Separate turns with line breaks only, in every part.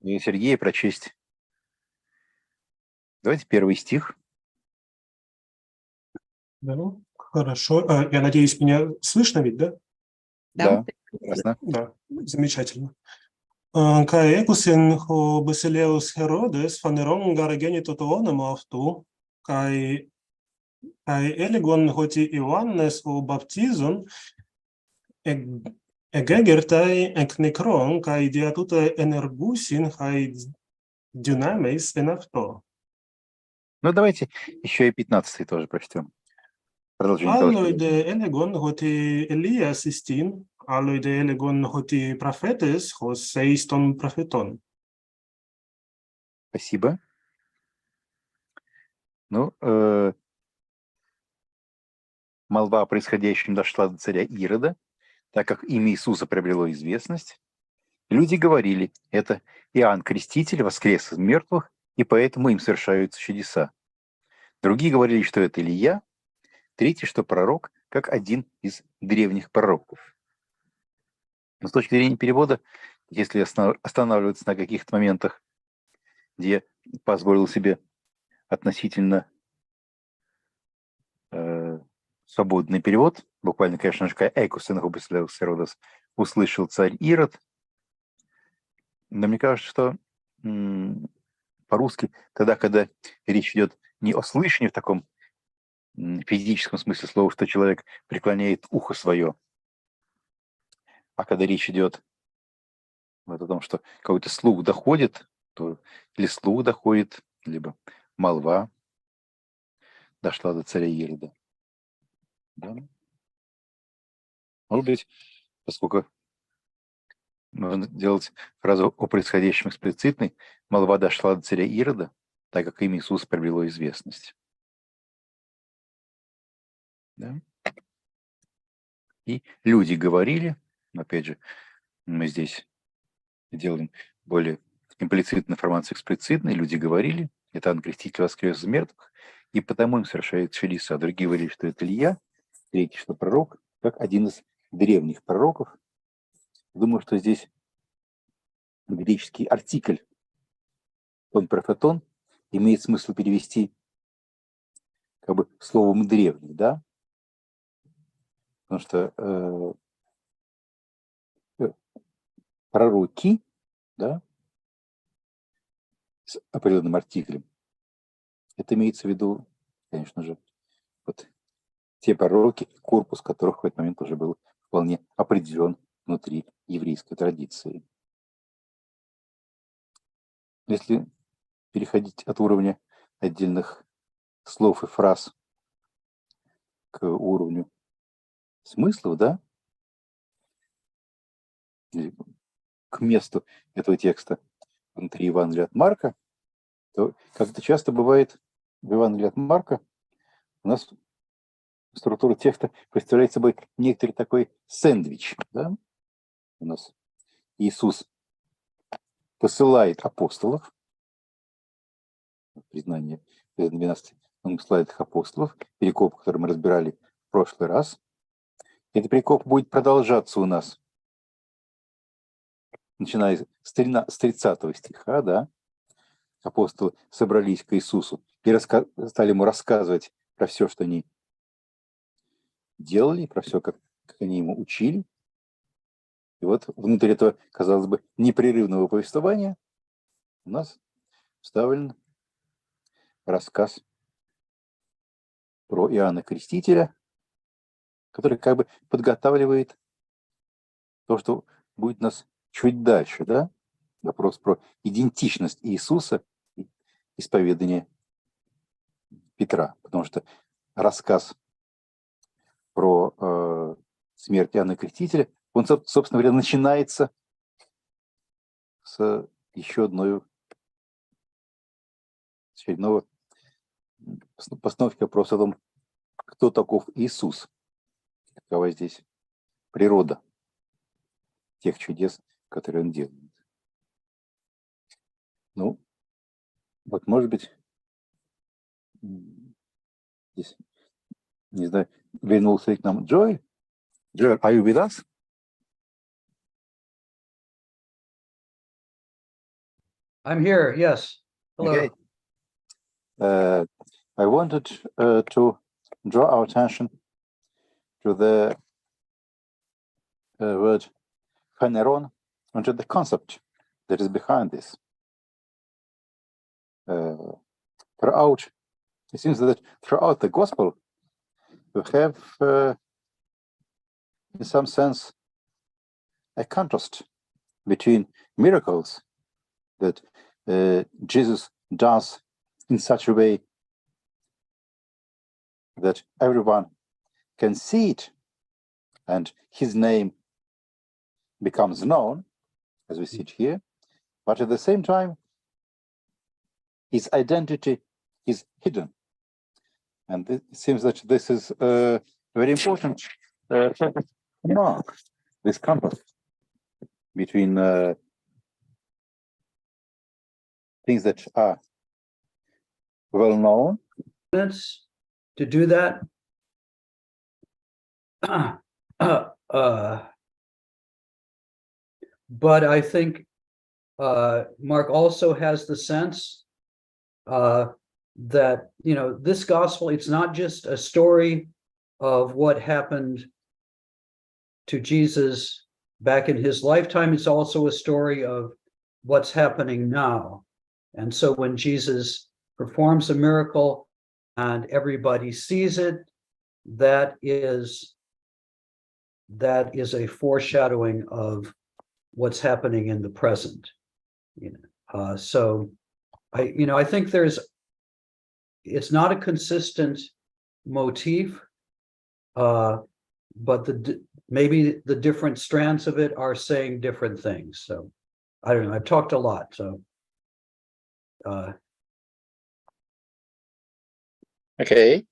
И Сергея прочесть. Давайте первый стих.
Да, хорошо. Я надеюсь, меня слышно ведь, да?
Да, прекрасно.
Да, замечательно. Kai ekusin ho basileus Herodes faneron garagenito toonam aftu, kai elegon hoti Ioannes o baptizon egegertai eknekron, kai diatuta energusin, kai dynamais enafto.
Ну, давайте еще и 15 тоже прочтем. Продолжение того, что
Alloide elegon hoti Elias istin, alloide elegon hoti prophetes hos seiston propheton.
Спасибо. Ну, молва о происходящем дошла до царя Ирода, так как имя Иисуса приобрело известность. Люди говорили, это Иоанн Креститель воскрес из мертвых, и поэтому им совершаются чудеса. Другие говорили, что это Илья, третий, что пророк, как один из древних пророков. Но с точки зрения перевода, если останавливаться на каких-то моментах, где позволил себе относительно свободный перевод, буквально, конечно же, «Экусен губислеус Иродос» услышал царь Ирод, но мне кажется, что по-русски, тогда, когда речь идет не о слышании в таком физическом смысле слова, что человек преклоняет ухо свое, а когда речь идет вот о том, что какой-то слух доходит, то или слух доходит, либо молва дошла до царя Ирода. Да? Может быть, поскольку нужно делать фразу о происходящем эксплицитной, молва дошла до царя Ирода, так как имя Иисуса приобрело известность. Да? И люди говорили, опять же, мы здесь делаем более имплицитную информацию эксплицитной, люди говорили, это Иоанн Креститель воскрес из мертвых, и потому им совершает чудеса. Другие говорили, что это Илья, третий, что пророк, как один из древних пророков. Думаю, что здесь греческий артикль «он профетон» имеет смысл перевести как бы словом «древний», да? Потому что пророки, да, с определенным артиклем, это имеется в виду, конечно же, вот те пророки, корпус которых в этот момент уже был вполне определен внутри еврейской традиции. Если переходить от уровня отдельных слов и фраз к уровню смыслов, да, к месту этого текста внутри Евангелия от Марка, то, как это часто бывает в Евангелии от Марка, у нас структура текста представляет собой некоторый такой сэндвич. Да? У нас Иисус посылает апостолов, признание 12, он посылает их апостолов, перикоп, который мы разбирали в прошлый раз. Этот перикоп будет продолжаться у нас, начиная с 30 стиха, да, апостолы собрались к Иисусу и стали ему рассказывать про все, что они делали, про все, как они ему учили. И вот внутри этого, казалось бы, непрерывного повествования у нас вставлен рассказ про Иоанна Крестителя, который как бы подготавливает то, что будет у нас чуть дальше, да? Вопрос про идентичность Иисуса и исповедание Петра, потому что рассказ про смерть Иоанна Крестителя, он, собственно говоря, начинается с еще очередного постановки вопроса о том, кто таков Иисус, какова здесь природа тех чудес, которые он делает. Ну, вот, может быть, здесь, не знаю, вернулся к нам Джоэль. Джоэль, are you with us?
I'm here. Yes. Hello.
Okay. I wanted to draw our attention to the word phaneron and to the concept that is behind this. Throughout, it seems that throughout the gospel, we have, in some sense, a contrast between miracles that Jesus does in such a way that everyone can see it and his name becomes known, as we see it here, but at the same time, his identity is hidden. And it seems that this is a very important mark, this contrast between things that are well known.
To do that. But I think Mark also has the sense that, this gospel, it's not just a story of what happened to Jesus back in his lifetime, it's also a story of what's happening now. And so when Jesus performs a miracle and everybody sees it, that is a foreshadowing of what's happening in the present. So I think it's not a consistent motif, but maybe the different strands of it are saying different things. So I don't know, I've talked a lot, so
Okay.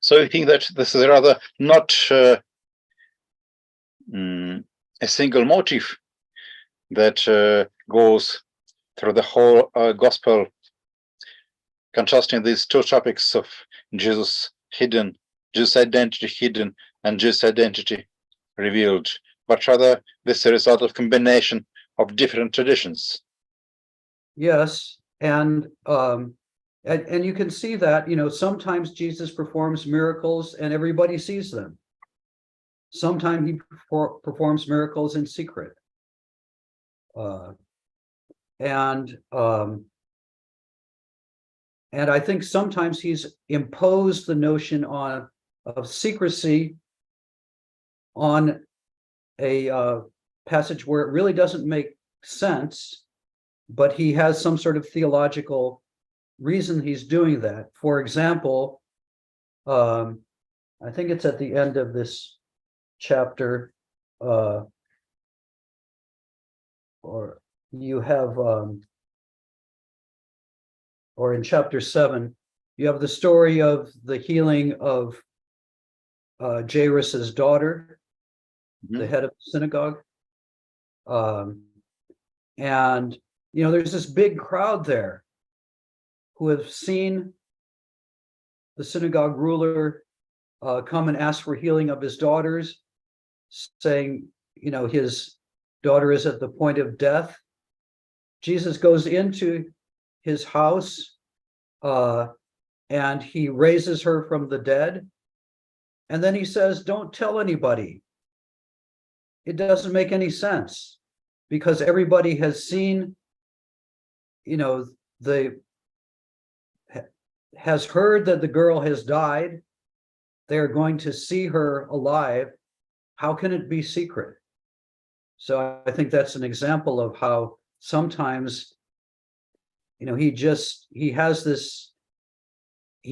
So I think that this is rather not a single motif that goes through the whole gospel, contrasting these two topics of Jesus hidden, Jesus identity hidden, and Jesus identity revealed, but rather this is a result of combination of different traditions.
yes, and you can see that, sometimes Jesus performs miracles and everybody sees them. Sometimes he performs miracles in secret. And I think sometimes he's imposed the notion of secrecy on a passage where it really doesn't make sense, but he has some sort of theological reason he's doing that. For example, I think it's at the end of this chapter, or you have, or in chapter 7, you have the story of the healing of Jairus's daughter, the head of the synagogue. And, there's this big crowd there who have seen the synagogue ruler come and ask for healing of his daughters, saying, his daughter is at the point of death. Jesus goes into his house and he raises her from the dead. And then he says, don't tell anybody. It doesn't make any sense because everybody has seen, has heard that the girl has died. They're going to see her alive. How can it be secret? So I think that's an example of how sometimes, he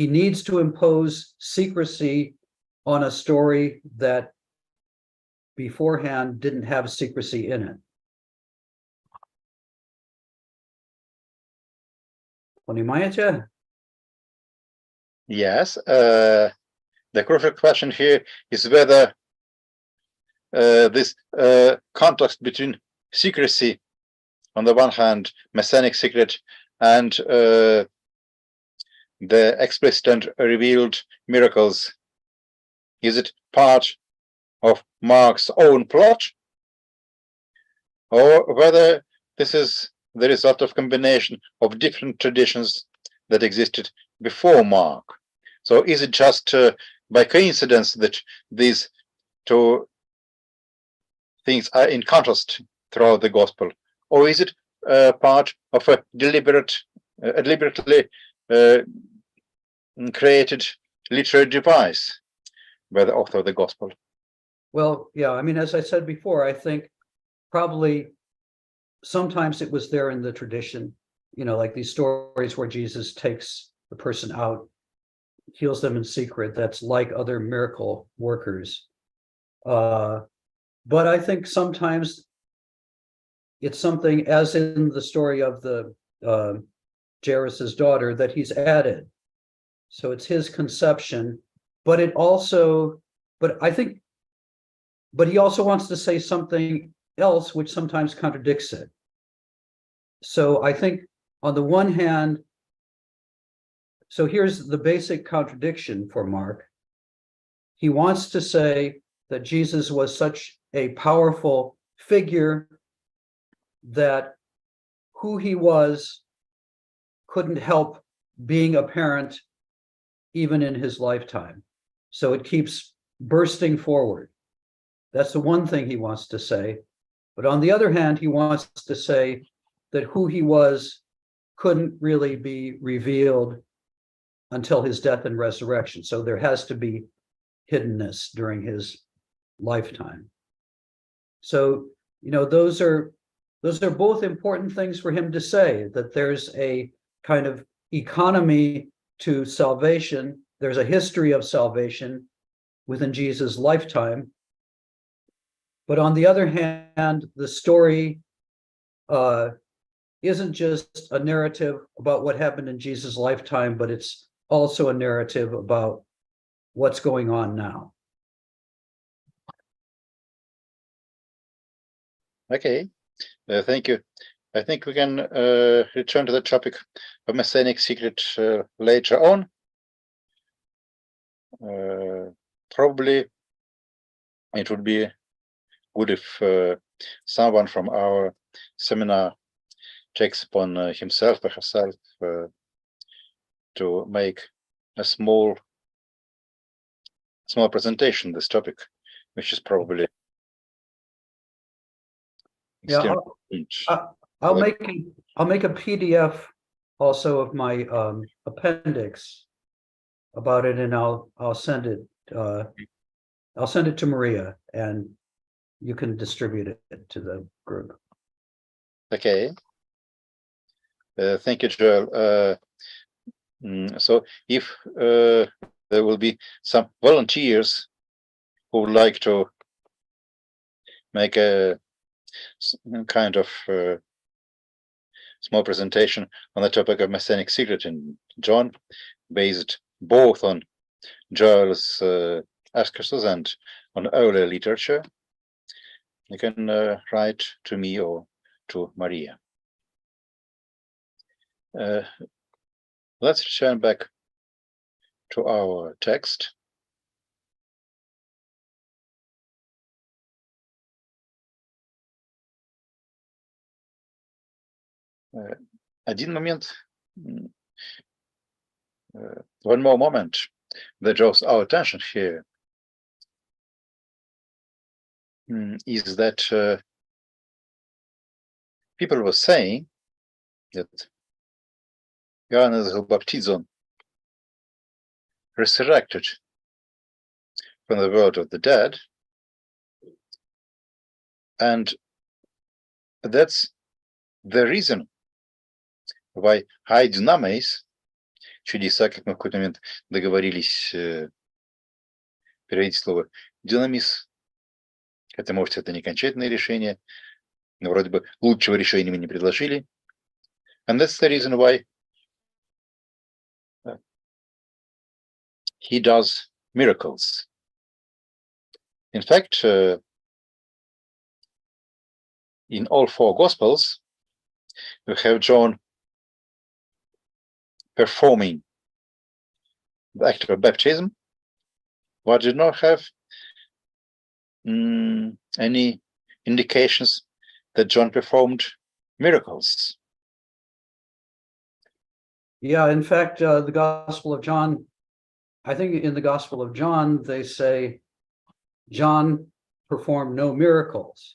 needs to impose secrecy on a story that beforehand didn't have secrecy in it. Понимаете?
Yes. The crucial question here is whether this context between secrecy on the one hand, messianic secret, and the explicit and revealed miracles, is it part of Mark's own plot, or whether this is the result of combination of different traditions that existed before Mark? So is it just by coincidence that these two things are in contrast throughout the gospel, or is it part of a deliberately created literary device by the author of the gospel?
Well, yeah, I mean, as I said before, I think probably sometimes it was there in the tradition, like these stories where Jesus takes the person out, heals them in secret. That's like other miracle workers. But I think sometimes it's something, as in the story of the Jairus's daughter, that he's added. So it's his conception, but he also wants to say something else, which sometimes contradicts it. So I think on the one hand, so here's the basic contradiction for Mark. He wants to say that Jesus was such a powerful figure that who he was couldn't help being apparent even in his lifetime. So it keeps bursting forward. That's the one thing he wants to say. But on the other hand, he wants to say that who he was couldn't really be revealed until his death and resurrection. So there has to be hiddenness during his lifetime. So, those are both important things for him to say, that there's a kind of economy to salvation. There's a history of salvation within Jesus' lifetime. But on the other hand, the story isn't just a narrative about what happened in Jesus' lifetime, but it's also a narrative about what's going on now.
Okay, thank you. I think we can return to the topic of Messianic secret later on. Probably it would be good if someone from our seminar takes upon himself or herself to make a small presentation on this topic, which is probably
Yeah, I'll make a PDF also of my appendix about it, and I'll send it. I'll send it to Maria, and you can distribute it to the group.
Okay. Thank you, Joel. So if there will be some volunteers who would like to make a kind of small presentation on the topic of Messianic secret in John, based both on Joel's excursus and on earlier literature, you can write to me or to Maria. Let's return back to our text. Один момент, one more moment that draws our attention here is that people were saying that Johannes the Baptist resurrected from the world of the dead, and that's the reason why high dynamis, чудеса, как мы в какой-то момент договорились переводить слово динамис, хотя, может, это не окончательное решение, но вроде бы лучшего решения мы не предложили. And that's the reason why he does miracles. In fact, in all four Gospels, we have John performing the act of baptism, but did not have any indications that John performed miracles.
Yeah, in fact, the Gospel of John, I think in the Gospel of John, they say John performed no miracles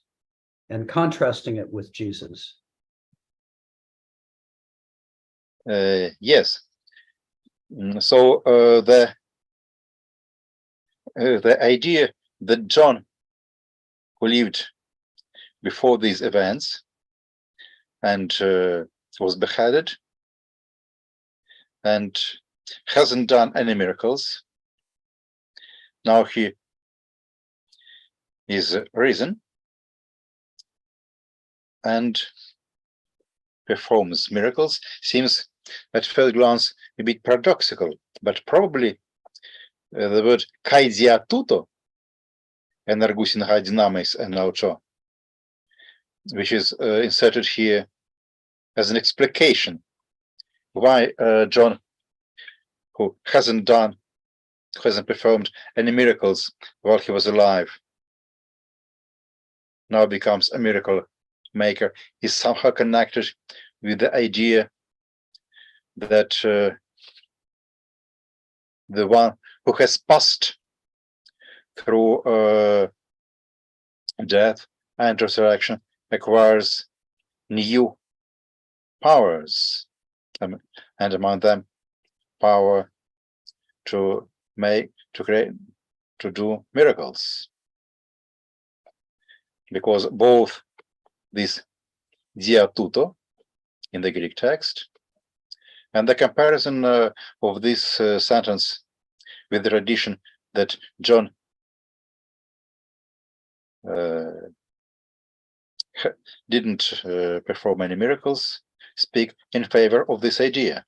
and contrasting it with Jesus.
Yes. So the idea that John, who lived before these events and was beheaded and hasn't done any miracles, now he is risen and performs miracles, seems at first glance a bit paradoxical, but probably the word kaidiatuto, energusin dynamis and which is inserted here as an explication why John, who hasn't performed any miracles while he was alive, now becomes a miracle maker, is somehow connected with the idea that the one who has passed through death and resurrection acquires new powers, and among them power to create, to do miracles, because both this diatuto in the Greek text and the comparison of this sentence with the tradition that John didn't perform any miracles speak in favor of this idea.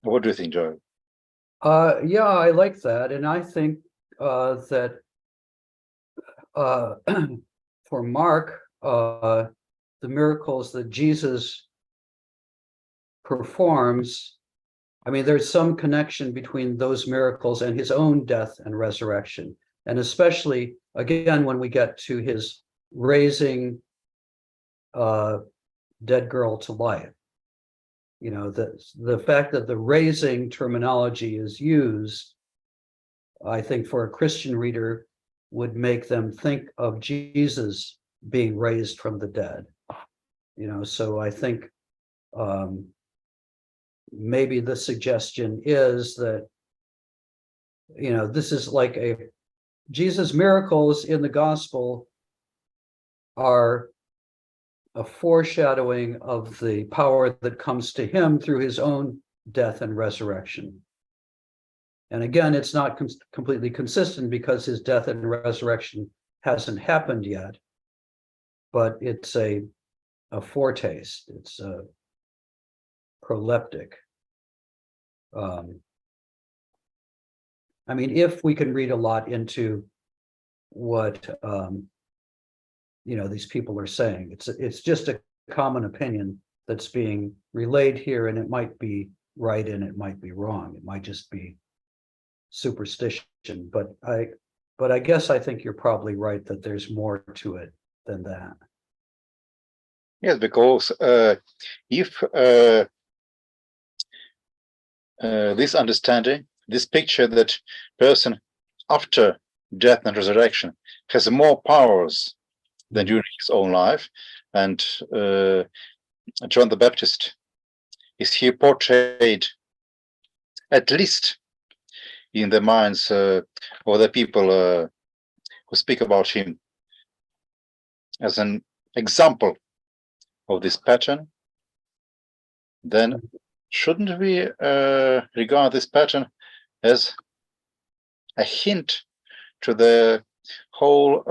What do you think, Joe?
Yeah, I like that. And I think that for Mark, the miracles that Jesus performs, I mean, there's some connection between those miracles and his own death and resurrection. And especially, again, when we get to his raising dead girl to life. You know, the fact that the raising terminology is used, I think for a Christian reader would make them think of Jesus being raised from the dead. You know, so I think maybe the suggestion is that, you know, this is like Jesus' miracles in the gospel are a foreshadowing of the power that comes to him through his own death and resurrection. And again, it's not completely consistent because his death and resurrection hasn't happened yet, but it's a foretaste, it's a proleptic. I mean, if we can read a lot into what you know, these people are saying, it's just a common opinion that's being relayed here, and it might be right and it might be wrong. It might just be superstition, but I guess I think you're probably right that there's more to it than that.
Yes, because if this understanding, this picture that person after death and resurrection has more powers than during his own life, and John the Baptist is here portrayed, at least in the minds of the people who speak about him, as an example of this pattern, then shouldn't we regard this pattern as a hint to the whole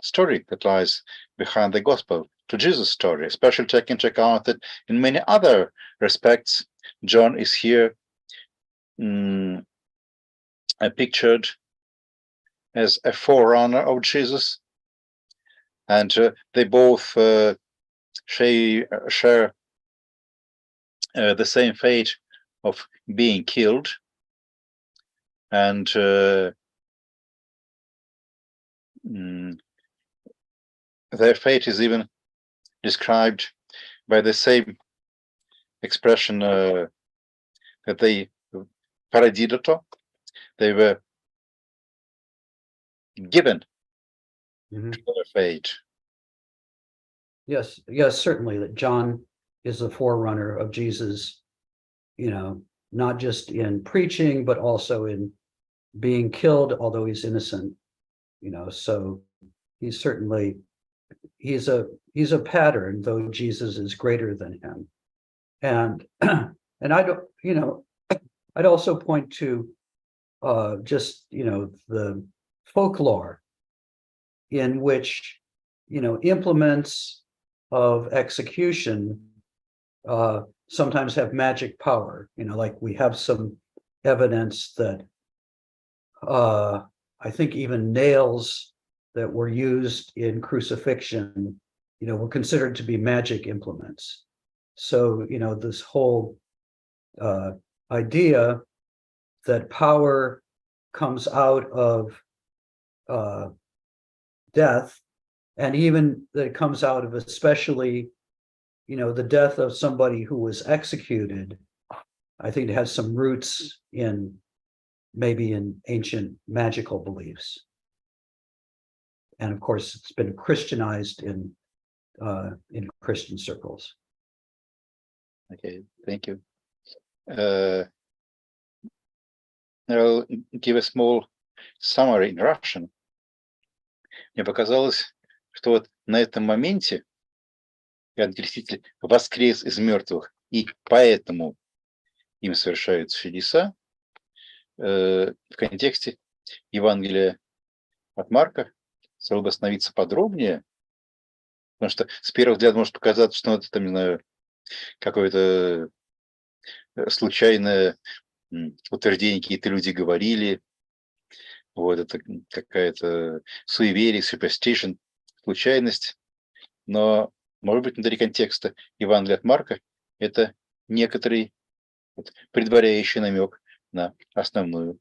story that lies behind the gospel, to Jesus' story, especially taking into account that in many other respects, John is here pictured as a forerunner of Jesus, and they both share the same fate of being killed, and their fate is even described by the same expression that they paradidoto, they were given
Mhm.
to their fate.
Yes, certainly that John is the forerunner of Jesus, not just in preaching, but also in being killed, although he's innocent, so he's certainly, he's a pattern, though Jesus is greater than him. And, and I don't, I'd also point to just, the folklore in which, implements of execution sometimes have magic power, like we have some evidence that I think even nails that were used in crucifixion, were considered to be magic implements. So, this whole idea that power comes out of death, and even that it comes out of especially, the death of somebody who was executed, I think it has some roots in maybe in ancient magical beliefs. And of course, it's been Christianized in Christian circles.
Okay, thank you. I'll give a small summary in Russian. Мне показалось, что вот на этом моменте Иоанн Креститель воскрес из мертвых, и поэтому им совершаются чудеса. В контексте Евангелия от Марка стоило бы остановиться подробнее, потому что с первого взгляда может показаться, что это, там, не знаю, какое-то случайное утверждение, какие-то люди говорили, вот это какая-то суеверие, superstition, случайность, но, может быть, внутри контекста Евангелия от Марка это некоторый предваряющий намек на основную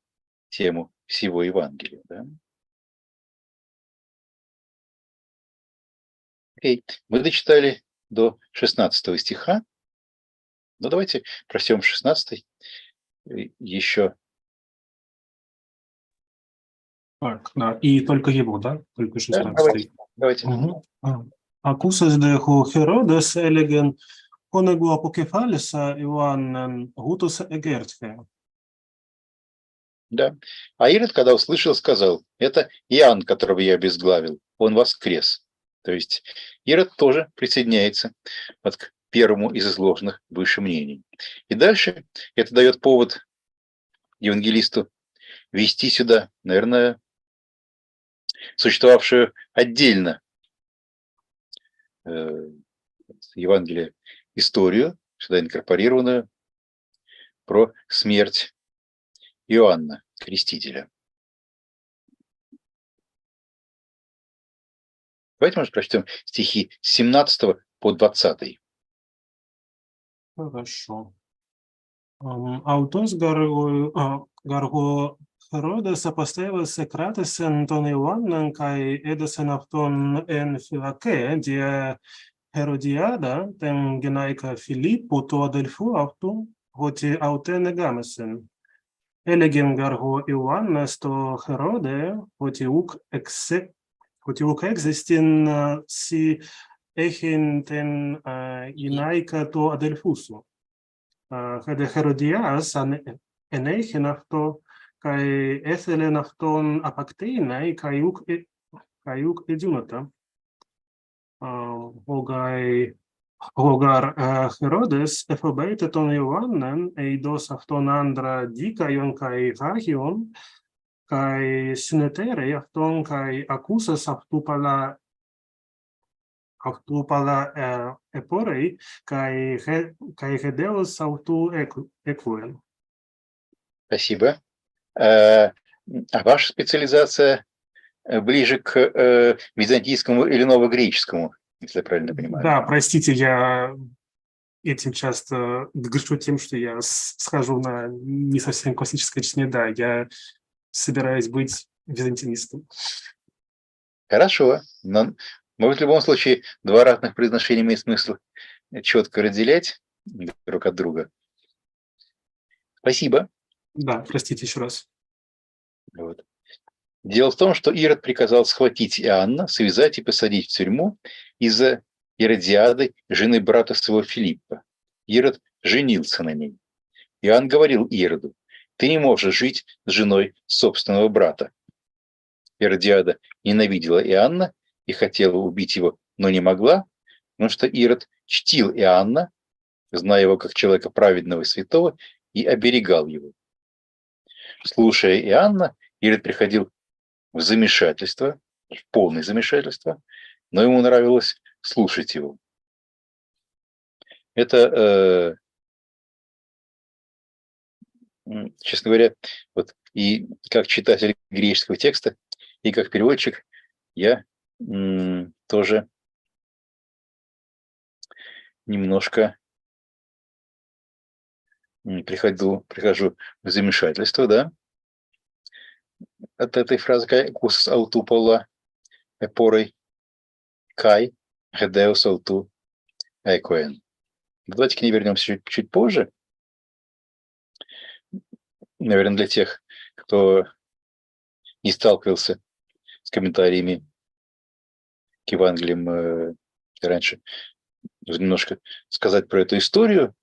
тему всего Евангелия. Да? Окей. Мы дочитали до 16 стиха. Ну, давайте прочтем 16 еще.
Так, да, и только его, да? Только 16.
Давайте.
Ακούσας δε ο Χερόδες έλεγεν «Όνεγου αποκεφάλισα Ιωάννεν γούτος εγέρτχε».
Да. А Ирод, когда услышал, сказал, это Иоанн, которого я обезглавил, он воскрес. То есть Ирод тоже присоединяется вот к первому из изложенных выше мнений. И дальше это дает повод евангелисту ввести сюда, наверное, существовавшую отдельно Евангелие историю, сюда инкорпорированную, про смерть Иоанна Крестителя. Давайте, может, прочтем стихи с 17 по 20.
Хорошо. Αυτός γαργο Χερόδες απαστεύασε κράτησεν τον Ιωάννεν καί έδωσεν αυτόν εν φυλακέ, διε Herodiada, ten γυναίκα Φιλίππου του αδελφού αυτού, ότι αυτέ νεγάμεσεν. Έλεγεν γαργο Ιωάννας το Χερόδε, ότι ουκ έξιστην σι έχειν ten γυναίκα του αδελφού σου. Χεδε Χεροντιάς ενέχειν αυτό καί έθελεν αυτόν απακτείναι, καί ουκ εδύνατα. Hogar Herodes εφοβέται τον Ιωάννεν, εἰδώς αυτόν άντρα δίκαιον καί Άγιον, καί συνεταίρει αυτόν καί ακούσας αυτού παλά επόρεϊ, καί χεδέως αυτού έκουεν.
Спасибо. А ваша специализация ближе к византийскому или новогреческому, если я правильно понимаю?
Да, простите, я этим часто грешу тем, что я схожу на не совсем классическое чтение. Да, я собираюсь быть византинистом.
Хорошо, но в любом случае два разных произношения имеют смысл четко разделять друг от друга. Спасибо.
Да, простите еще раз.
Вот. Дело в том, что Ирод приказал схватить Иоанна, связать и посадить в тюрьму из-за Иродиады, жены брата своего Филиппа. Ирод женился на ней. Иоанн говорил Ироду: «Ты не можешь жить с женой собственного брата». Иродиада ненавидела Иоанна и хотела убить его, но не могла, потому что Ирод чтил Иоанна, зная его как человека праведного и святого, и оберегал его. Слушая Иоанна, Ирод приходил в замешательство, в полное замешательство, но ему нравилось слушать его. Это, честно говоря, вот и как читатель греческого текста, и как переводчик я тоже немножко прихожу в замешательство, да, от этой фразы «кус ауту пола эпорой кай гедеус ауту экоэн». Давайте к ней вернемся чуть позже. Наверное, для тех, кто не сталкивался с комментариями к Евангелиям раньше, нужно немножко сказать про эту историю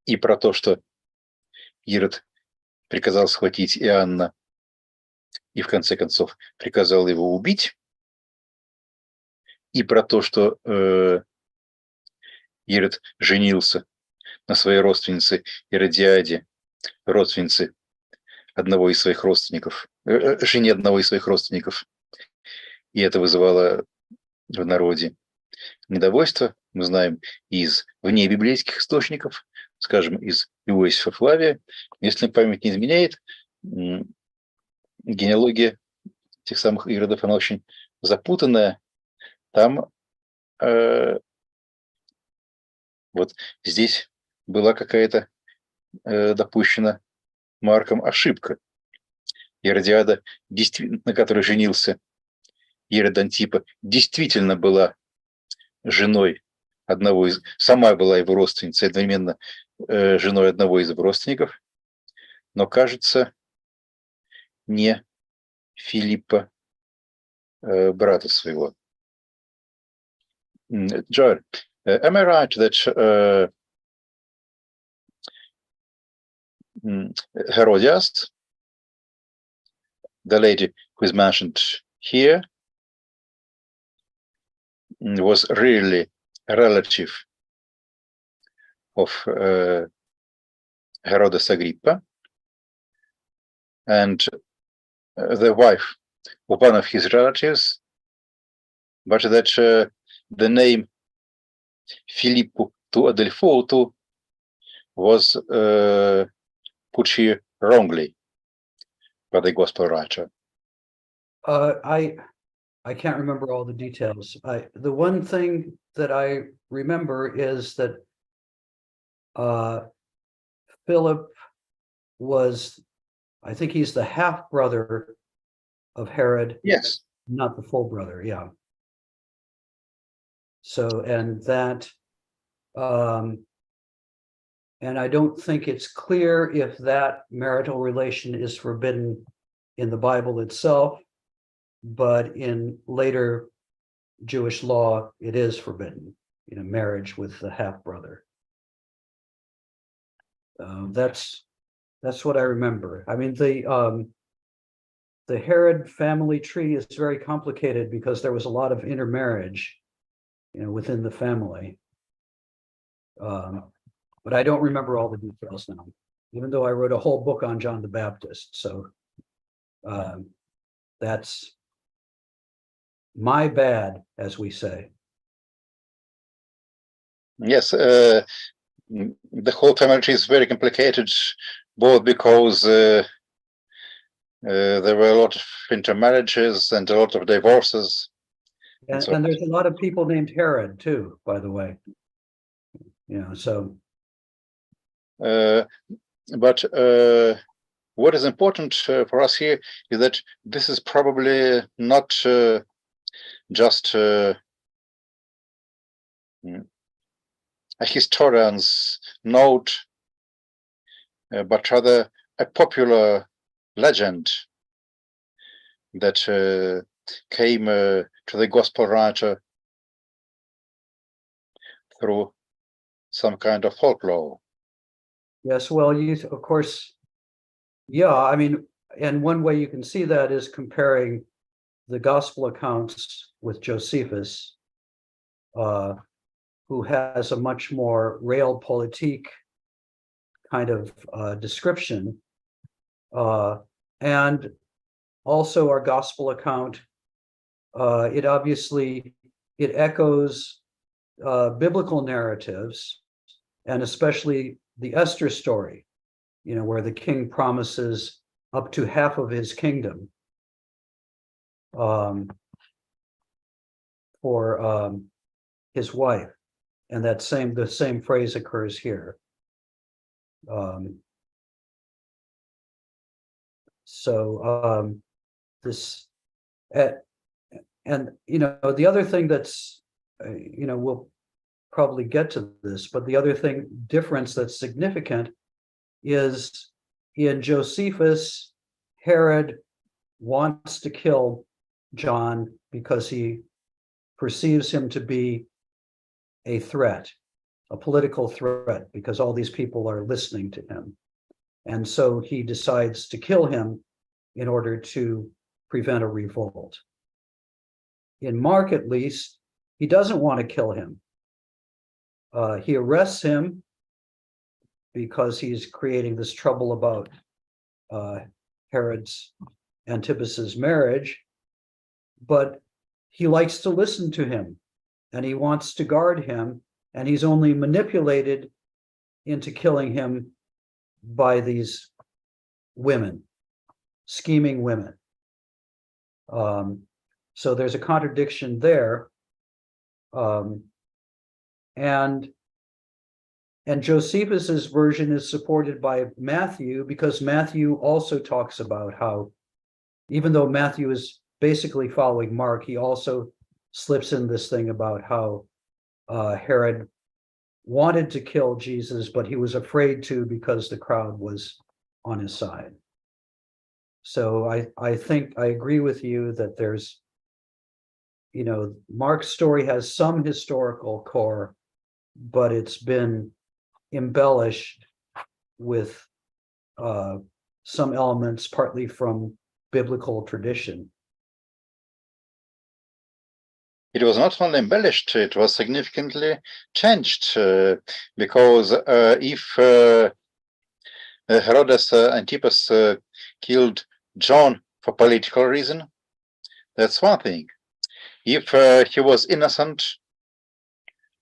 и про то, что Ирод приказал схватить Иоанна и в конце концов приказал его убить, и про то, что Ирод женился на своей родственнице Иродиаде, родственнице одного из своих родственников, жене одного из своих родственников, и это вызывало в народе недовольство. Мы знаем из внебиблейских источников, скажем, из Иосифа Флавия. Если память не изменяет, генеалогия тех самых Иродов, она очень запутанная. Там вот здесь была какая-то допущена Марком ошибка. Иродиада, на которой женился Ирод Антипа, действительно была женой одного из... Сама была его родственницей, одновременно женой одного из его родственников, но, кажется, не Филиппа, брата своего. Joel, am I right that Herodias, the lady who is mentioned here, was really a relative of Herodes Agrippa and the wife of one of his relatives, but that the name Filippo to Adelphoto was put here wrongly by the gospel writer.
I can't remember all the details. The one thing that I remember is that Philip was, I think he's the half brother of Herod.
Yes.
Not the full brother, yeah. So, and that, and I don't think it's clear if that marital relation is forbidden in the Bible itself, but in later Jewish law, it is forbidden, marriage with the half brother. That's what I remember. I mean, the Herod family tree is very complicated because there was a lot of intermarriage, within the family. But I don't remember all the details now, even though I wrote a whole book on John the Baptist. So that's my bad, as we say.
Yes, the whole family tree is very complicated, both because there were a lot of intermarriages and a lot of divorces.
And there's a lot of people named Herod too, by the way. So.
But what is important for us here is that this is probably not just
a historian's note, but rather a popular legend that came to the gospel writer through some kind of folklore.
Yes, well, of course, yeah, I mean, and one way you can see that is comparing the gospel accounts with Josephus, who has a much more realpolitik kind of description, and also our gospel account. It echoes biblical narratives, and especially the Esther story, where the king promises up to half of his kingdom for his wife, and the same phrase occurs here. This and the other thing that's we'll probably get to this, but the other difference that's significant is in Josephus, Herod wants to kill John because he perceives him to be a threat, a political threat, because all these people are listening to him. And so he decides to kill him in order to prevent a revolt. In Mark, at least, he doesn't want to kill him. He arrests him because he's creating this trouble about Herod's Antibas's marriage, but he likes to listen to him and he wants to guard him, and he's only manipulated into killing him by these women, scheming women. So there's a contradiction there. And Josephus's version is supported by Matthew, because Matthew also talks about how, even though Matthew is basically following Mark, he also slips in this thing about how Herod wanted to kill Jesus, but he was afraid to because the crowd was on his side. So I think I agree with you that there's, Mark's story has some historical core, but it's been embellished with some elements, partly from biblical tradition.
It was not only embellished, it was significantly changed, because if Herodes Antipas killed John for political reason, that's one thing. If he was innocent,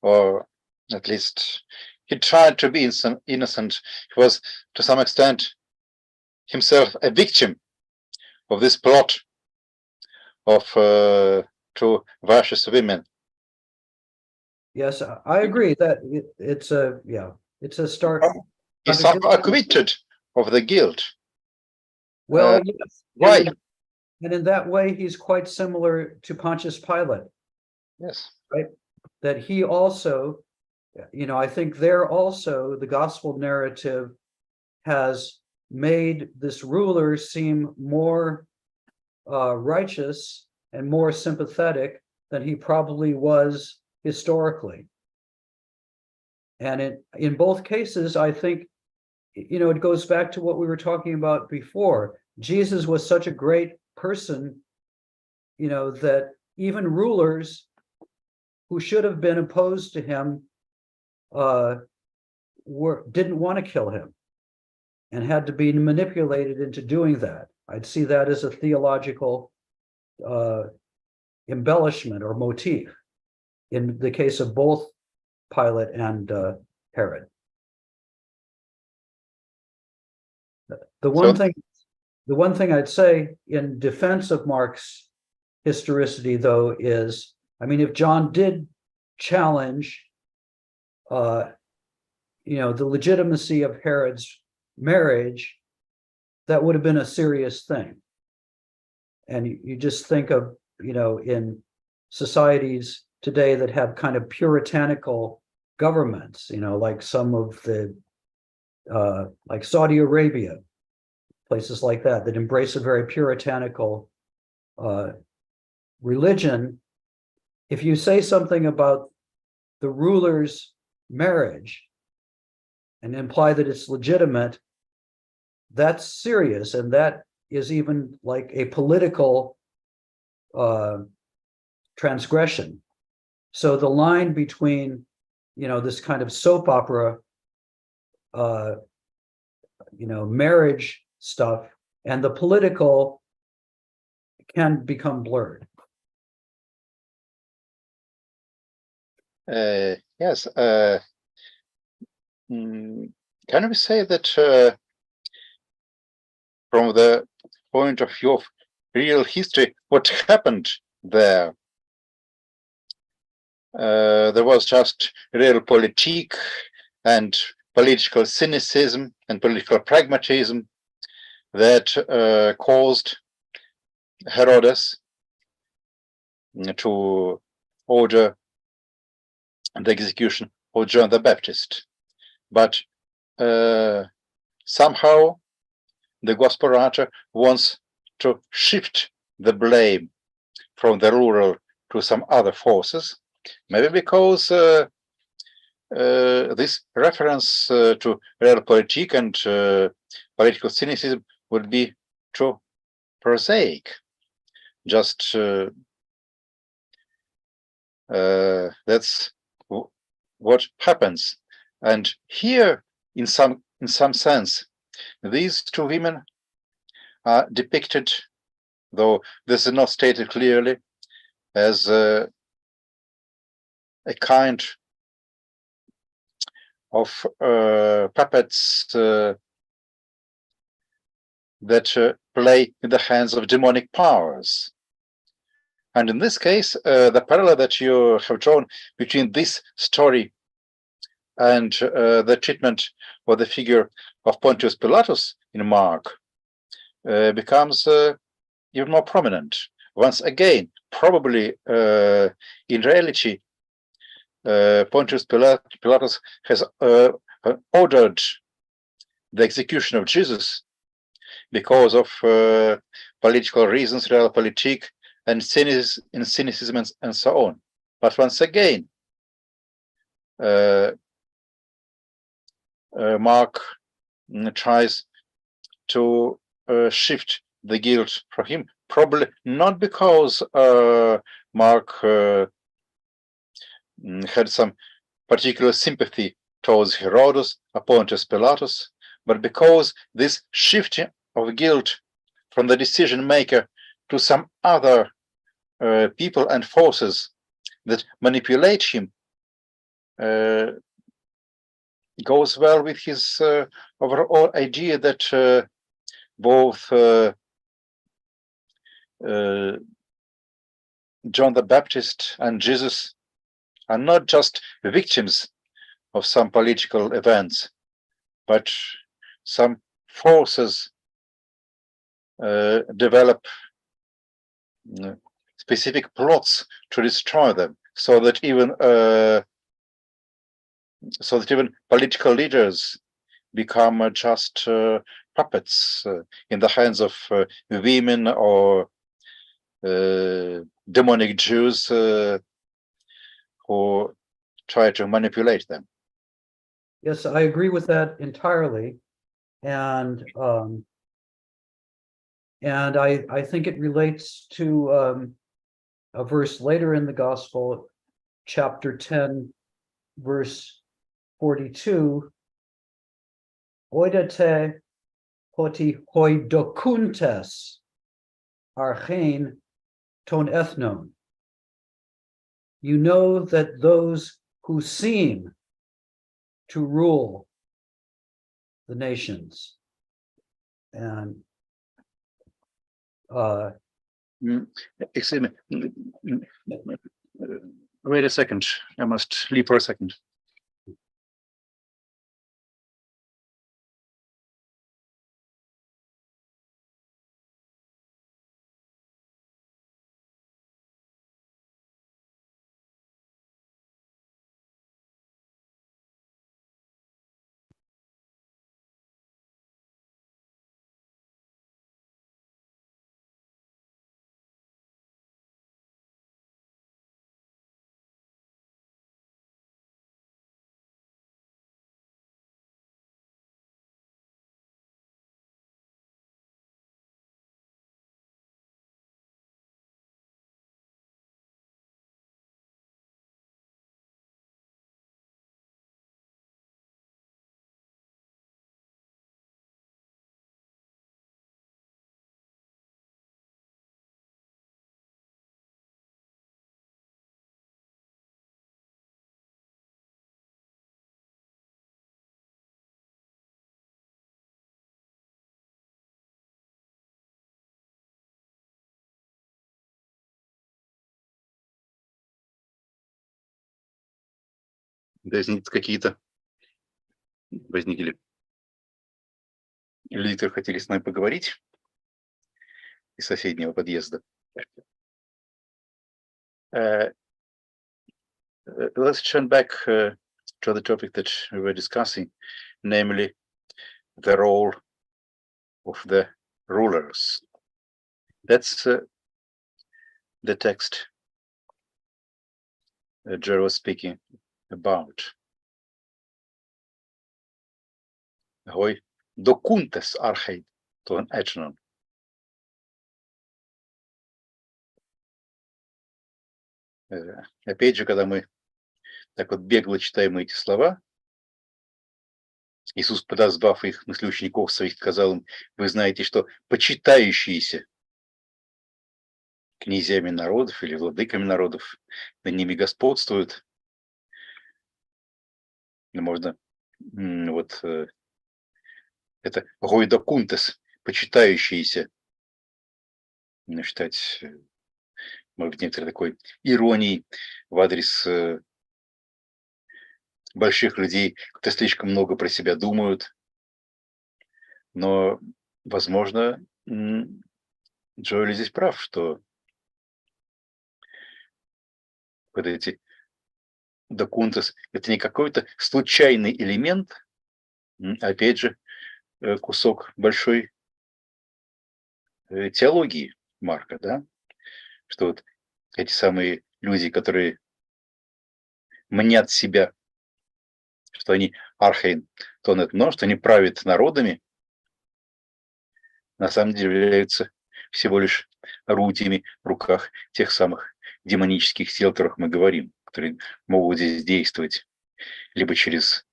or at least he tried to be innocent, he was to some extent himself a victim of this plot of two virtuous women.
Yes, I agree that it's a start.
He's acquitted of the guilt.
Well, yes.
Why?
And in that way, he's quite similar to Pontius Pilate.
Yes.
Right? That he also, I think there also the gospel narrative has made this ruler seem more righteous and more sympathetic than he probably was historically. And in both cases, I think, it goes back to what we were talking about before. Jesus was such a great person, that even rulers who should have been opposed to him didn't want to kill him and had to be manipulated into doing that. I'd see that as a theological embellishment or motif in the case of both Pilate and Herod. The one thing I'd say in defense of Mark's historicity, though, is, if John did challenge, the legitimacy of Herod's marriage, that would have been a serious thing. And you just think of, in societies today that have kind of puritanical governments, like some of the, like Saudi Arabia, places like that embrace a very puritanical religion. If you say something about the ruler's marriage and imply that it's legitimate, that's serious, and that is even like a political transgression. So the line between, this kind of soap opera, marriage stuff and the political can become blurred.
Yes. Can we say that from the point of view of real history, what happened there? There was just realpolitik and political cynicism and political pragmatism that caused Herodes to order the execution of John the Baptist. But somehow the gospel writer wants to shift the blame from the ruler to some other forces, maybe because this reference to realpolitik and political cynicism would be too prosaic. Just that's what happens. And here, in some sense, these two women are depicted, though this is not stated clearly, as a kind of puppets that play in the hands of demonic powers. And in this case, the parallel that you have drawn between this story and the treatment of the figure of Pontius Pilatus in Mark becomes even more prominent. Once again, probably in reality, Pontius Pilatus has ordered the execution of Jesus because of political reasons, realpolitik, and cynicism, and so on. But once again, Mark tries to shift the guilt from him, probably not because Mark had some particular sympathy towards Herodes or Pontius Pilatus, but because this shifting of guilt from the decision maker to some other people and forces that manipulate him goes well with his overall idea that both John the Baptist and Jesus are not just victims of some political events, but some forces develop specific plots to destroy them, so that even political leaders become just puppets in the hands of women or demonic Jews who try to manipulate them.
Yes, I agree with that entirely, and I think it relates to a verse later in the Gospel, chapter 10, verse 42. Oidate hoti hoidokuntes archein ton ethnon. You know that those who seem to rule the nations. And
Excuse me. Wait a second. I must leave for a second.
какие-то возникли люди, которые хотели с нами поговорить из соседнего подъезда. Let's turn back to the topic that we were discussing, namely the role of the rulers. That's the text Joe was speaking about. Hoi docuntes archei ton etnon. Опять же, когда мы так вот бегло читаем эти слова, Иисус, подозвав их, в смысле учеников своих, сказал им: вы знаете, что почитающиеся князьями народов или владыками народов над ними господствуют. Можно вот это гойдокунтес, почитающиеся, считать, может быть, некоторой такой иронией в адрес больших людей, которые слишком много про себя думают. Но, возможно, Джоэли здесь прав, что вот эти докунтес — это не какой-то случайный элемент, опять же, кусок большой теологии Марка, да, что вот эти самые люди, которые мнят себя, что они архейн тон этно, что они правят народами, на самом деле являются всего лишь орудиями в руках тех самых демонических сил, о которых мы говорим, которые могут здесь действовать либо через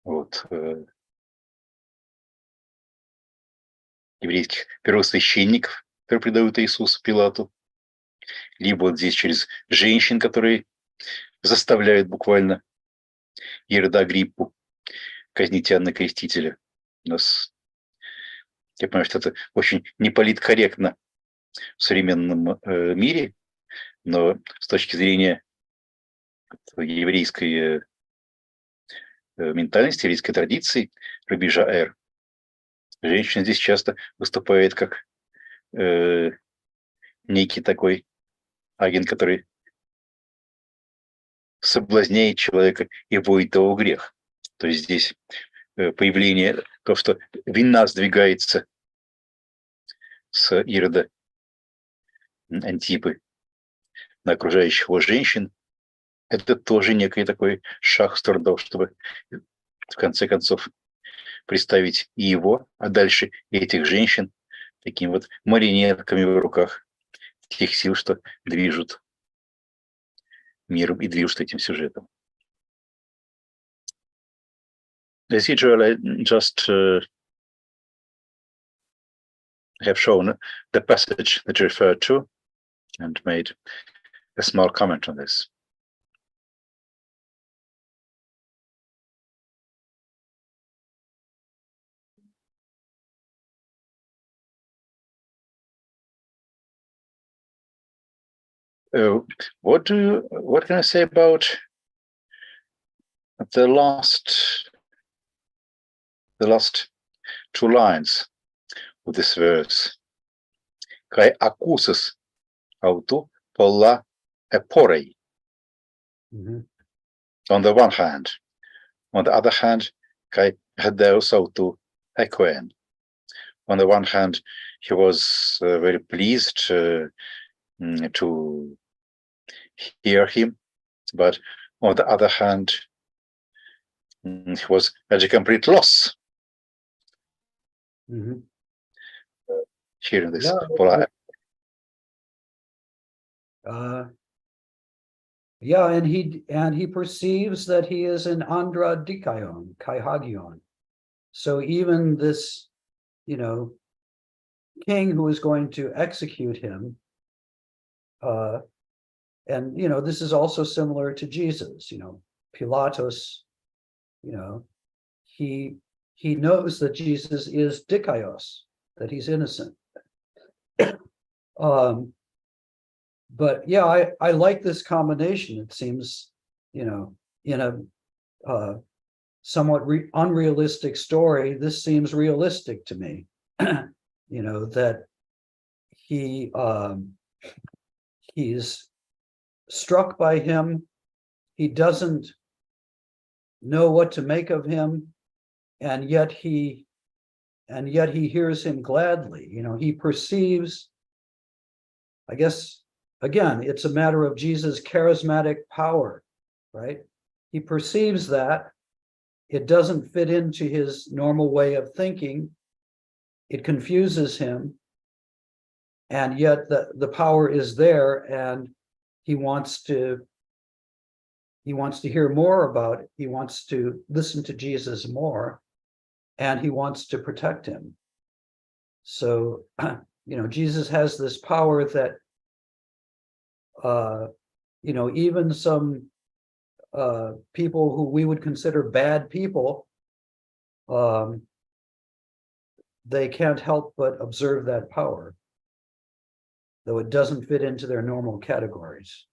вот, еврейских первосвященников, которые предают Иисусу Пилату, либо вот здесь через женщин, которые заставляют буквально Ирода Агриппу казнить Иоанна Крестителя. У нас, я понимаю, что это очень неполиткорректно в современном мире, но с точки зрения еврейской ментальности, еврейской традиции, рубежа Эр, женщина здесь часто выступает как некий такой агент, который соблазняет человека и вводит его в грех. То есть здесь появление, то, что вина сдвигается с Ирода Антипы на окружающих его женщин, это тоже некий такой шаг в сторону того, чтобы в конце концов представить и его, а дальше и этих женщин такими вот марионетками в руках тех сил, что движут миром и движут этим сюжетом. As usual, I just have shown the passage that you referred to and made a small comment on this. What can I say about the last two lines of this verse? Kai acusas autu polla eporei. On the one hand. On the other hand, kai hedeus autu equen. On the one hand, he was very pleased to hear him, but on the other hand, he was at a complete loss hearing this.
Yeah, and he perceives that he is an andra dikaion, kaihagion. So even this, king who is going to execute him, and this is also similar to Jesus, Pilatus, he knows that Jesus is dikaios, that he's innocent. But yeah, I like this combination. It seems in a somewhat unrealistic story, this seems realistic to me. That he's struck by him. He doesn't know what to make of him, and yet he hears him gladly. He perceives, I guess, again, it's a matter of Jesus' charismatic power, right? He perceives that it doesn't fit into his normal way of thinking. It confuses him, and yet the power is there, and he wants to hear more about it. He wants to listen to Jesus more, and he wants to protect him. So, Jesus has this power that, even some people who we would consider bad people, they can't help but observe that power, though it doesn't fit into their normal categories.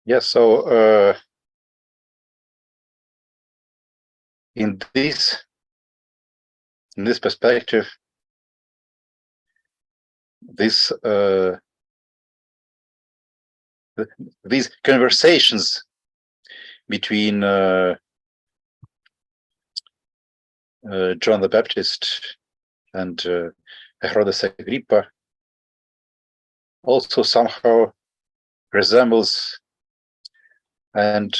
Yes, so in this perspective, these conversations between John the Baptist and Herodes Agrippa also somehow resembles and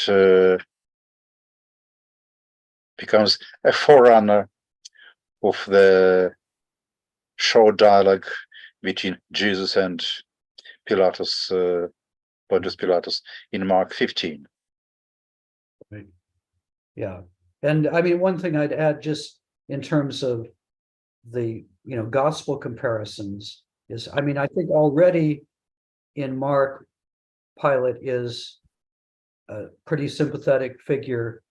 becomes a forerunner of the short dialogue between Jesus and Pilatus, Pontius Pilatus, in Mark 15.
Right. Yeah, and I mean, one thing I'd add, just in terms of the gospel comparisons, is, I mean, I think already in Mark, Pilate is a pretty sympathetic figure.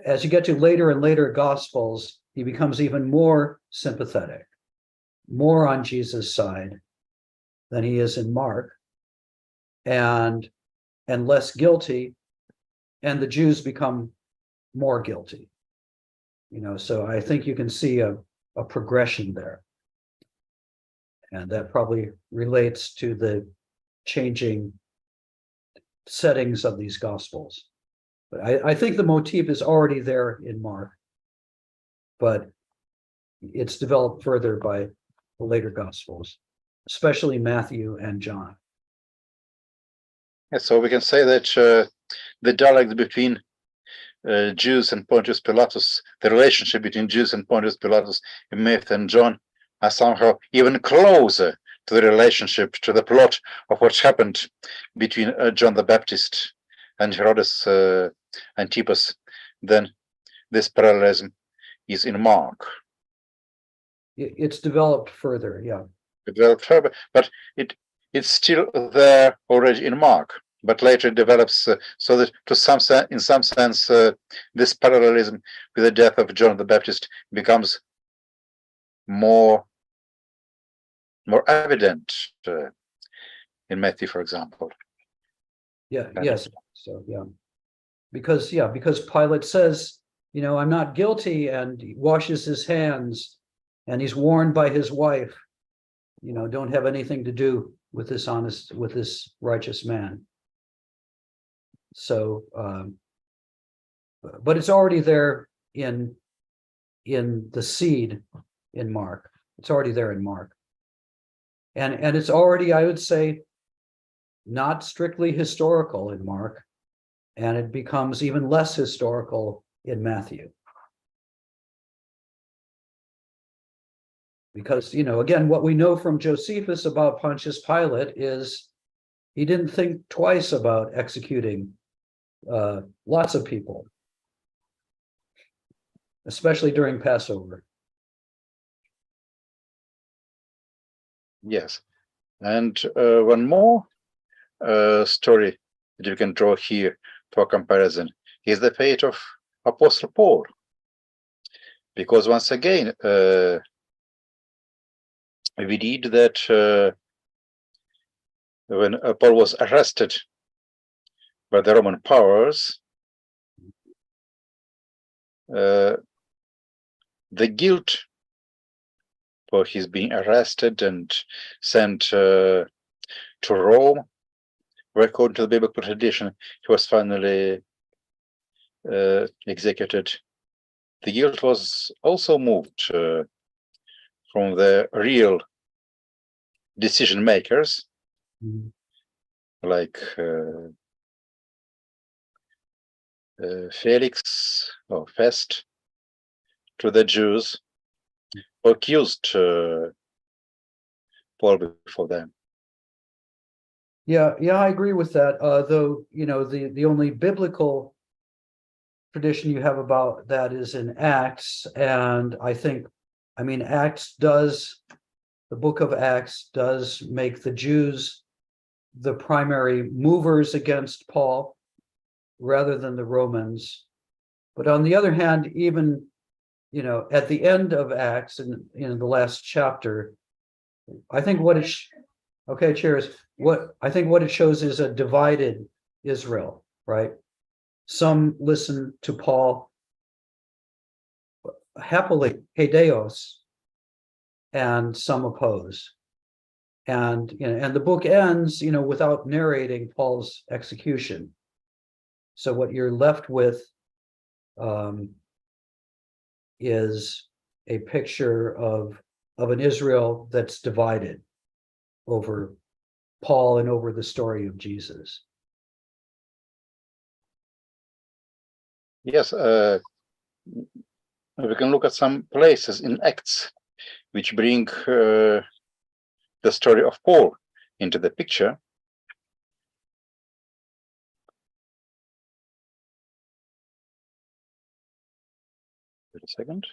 As you get to later and later gospels, he becomes even more sympathetic, more on Jesus' side than he is in Mark, and less guilty, and the Jews become more guilty. So I think you can see a progression there. And that probably relates to the changing settings of these gospels. But I think the motif is already there in Mark, but it's developed further by the later gospels, especially Matthew and John.
Yeah, so we can say that the dialogue between Jews and Pontius Pilatus, the relationship between Jews and Pontius Pilatus in Matthew and John, are somehow even closer to the relationship, to the plot of what happened between John the Baptist and Herodes Antipas than this parallelism is in Mark.
It's developed further, yeah.
Developed further, but it's still there already in Mark, but later it develops so that in some sense this parallelism with the death of John the Baptist becomes more evident in Matthew, for example.
Yeah, yes. So yeah. Because Pilate says, I'm not guilty, and he washes his hands, and he's warned by his wife, don't have anything to do with this righteous man. So but it's already there in the seed in Mark. It's already there in Mark. And it's already, I would say, not strictly historical in Mark, and it becomes even less historical in Matthew. Because, again, what we know from Josephus about Pontius Pilate is he didn't think twice about executing lots of people, especially during Passover.
Yes, and one more story that you can draw here for comparison is the fate of Apostle Paul. because once again, we read that when Paul was arrested by the Roman powers, the guilt for his being arrested and sent to Rome, where according to the biblical tradition, he was finally executed. The guilt was also moved from the real decision makers, like Felix or Fest, to the Jews who accused Paul before them.
Yeah, I agree with that. Though, the only biblical tradition you have about that is in Acts. And the book of Acts does make the Jews the primary movers against Paul rather than the Romans. But on the other hand, even, at the end of Acts, in the last chapter, I think what it shows is a divided Israel, right? Some listen to Paul happily, heideos, and some oppose. And the book ends, without narrating Paul's execution. So what you're left with is a picture of an Israel that's divided over Paul and over the story of Jesus.
Yes, we can look at some places in Acts which bring the story of Paul into the picture. Wait a second.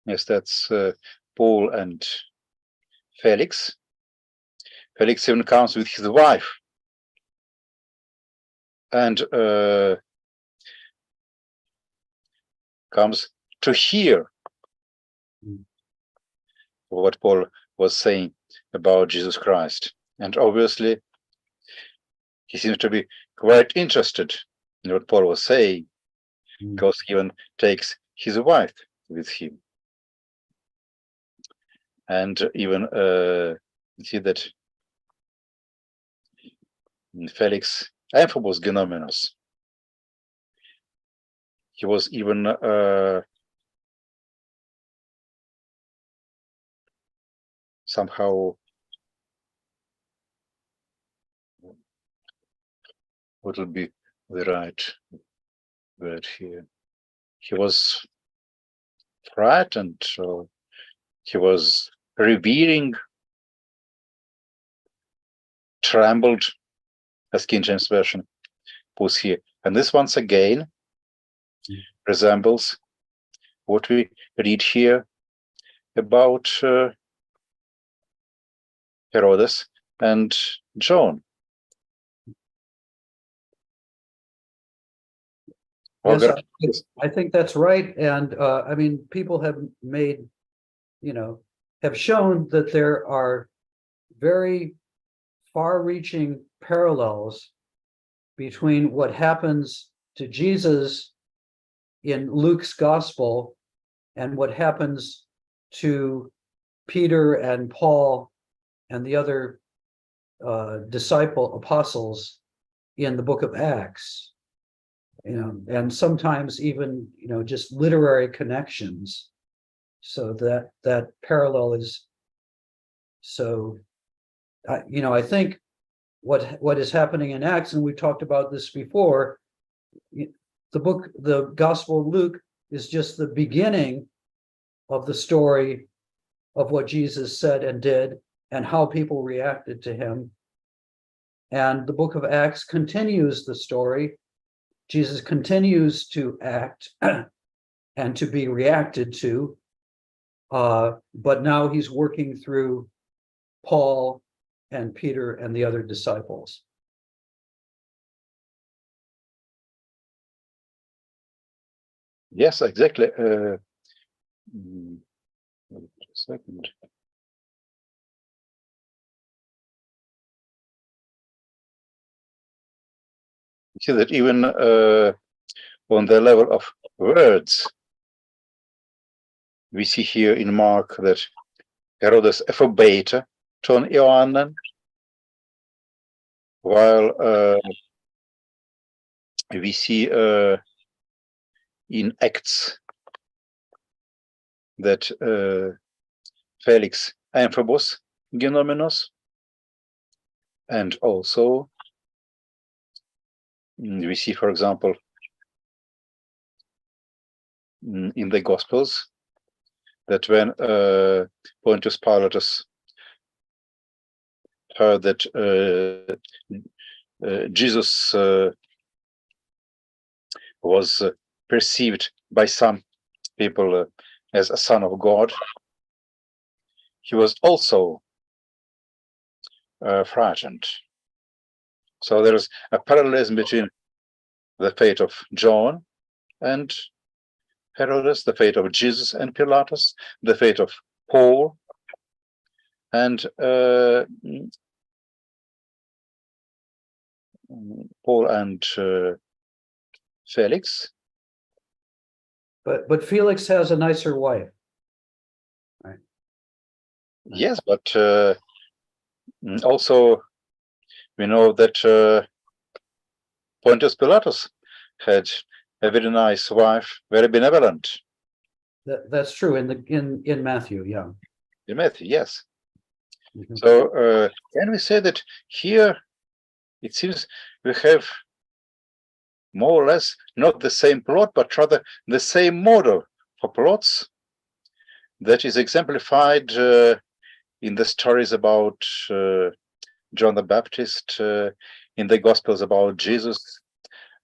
Yes, that's Paul and Felix. Felix even comes with his wife and comes to hear what Paul was saying about Jesus Christ. And obviously, he seems to be quite interested in what Paul was saying, because he even takes his wife with him. And even see that Felix Amphibos Genomenos, he was even somehow, what would be the right word here? He was frightened, or he was revering, trembled, as King James Version puts here. And this once again resembles what we read here about Herodes and John.
Yes, I think that's right. And people have made, have shown that there are very far-reaching parallels between what happens to Jesus in Luke's gospel and what happens to Peter and Paul and the other apostles in the book of Acts. And sometimes even, just literary connections. So that parallel is so, I think what is happening in Acts, and we talked about this before, the Gospel of Luke is just the beginning of the story of what Jesus said and did and how people reacted to him. And the book of Acts continues the story. Jesus continues to act and to be reacted to, but now he's working through Paul and Peter and the other disciples.
Yes, exactly. Wait a second. You see that even on the level of words, we see here in Mark that Herodes forbade John Ioannan, while we see in Acts that Felix Amphibos Genomenos, and also we see, for example, in the Gospels that when Pontius Pilatus heard that Jesus was perceived by some people as a son of God, he was also frightened. So there is a parallelism between the fate of John and Herodes, the fate of Jesus and Pilatus, the fate of Paul and Felix.
But Felix has a nicer wife. Right.
Yes, but also we know that Pontius Pilatus had a very nice wife, very benevolent.
That's true in Matthew, yeah.
In Matthew, yes.
Mhm.
So can we say that here it seems we have more or less not the same plot, but rather the same model for plots that is exemplified in the stories about John the Baptist, in the Gospels about Jesus,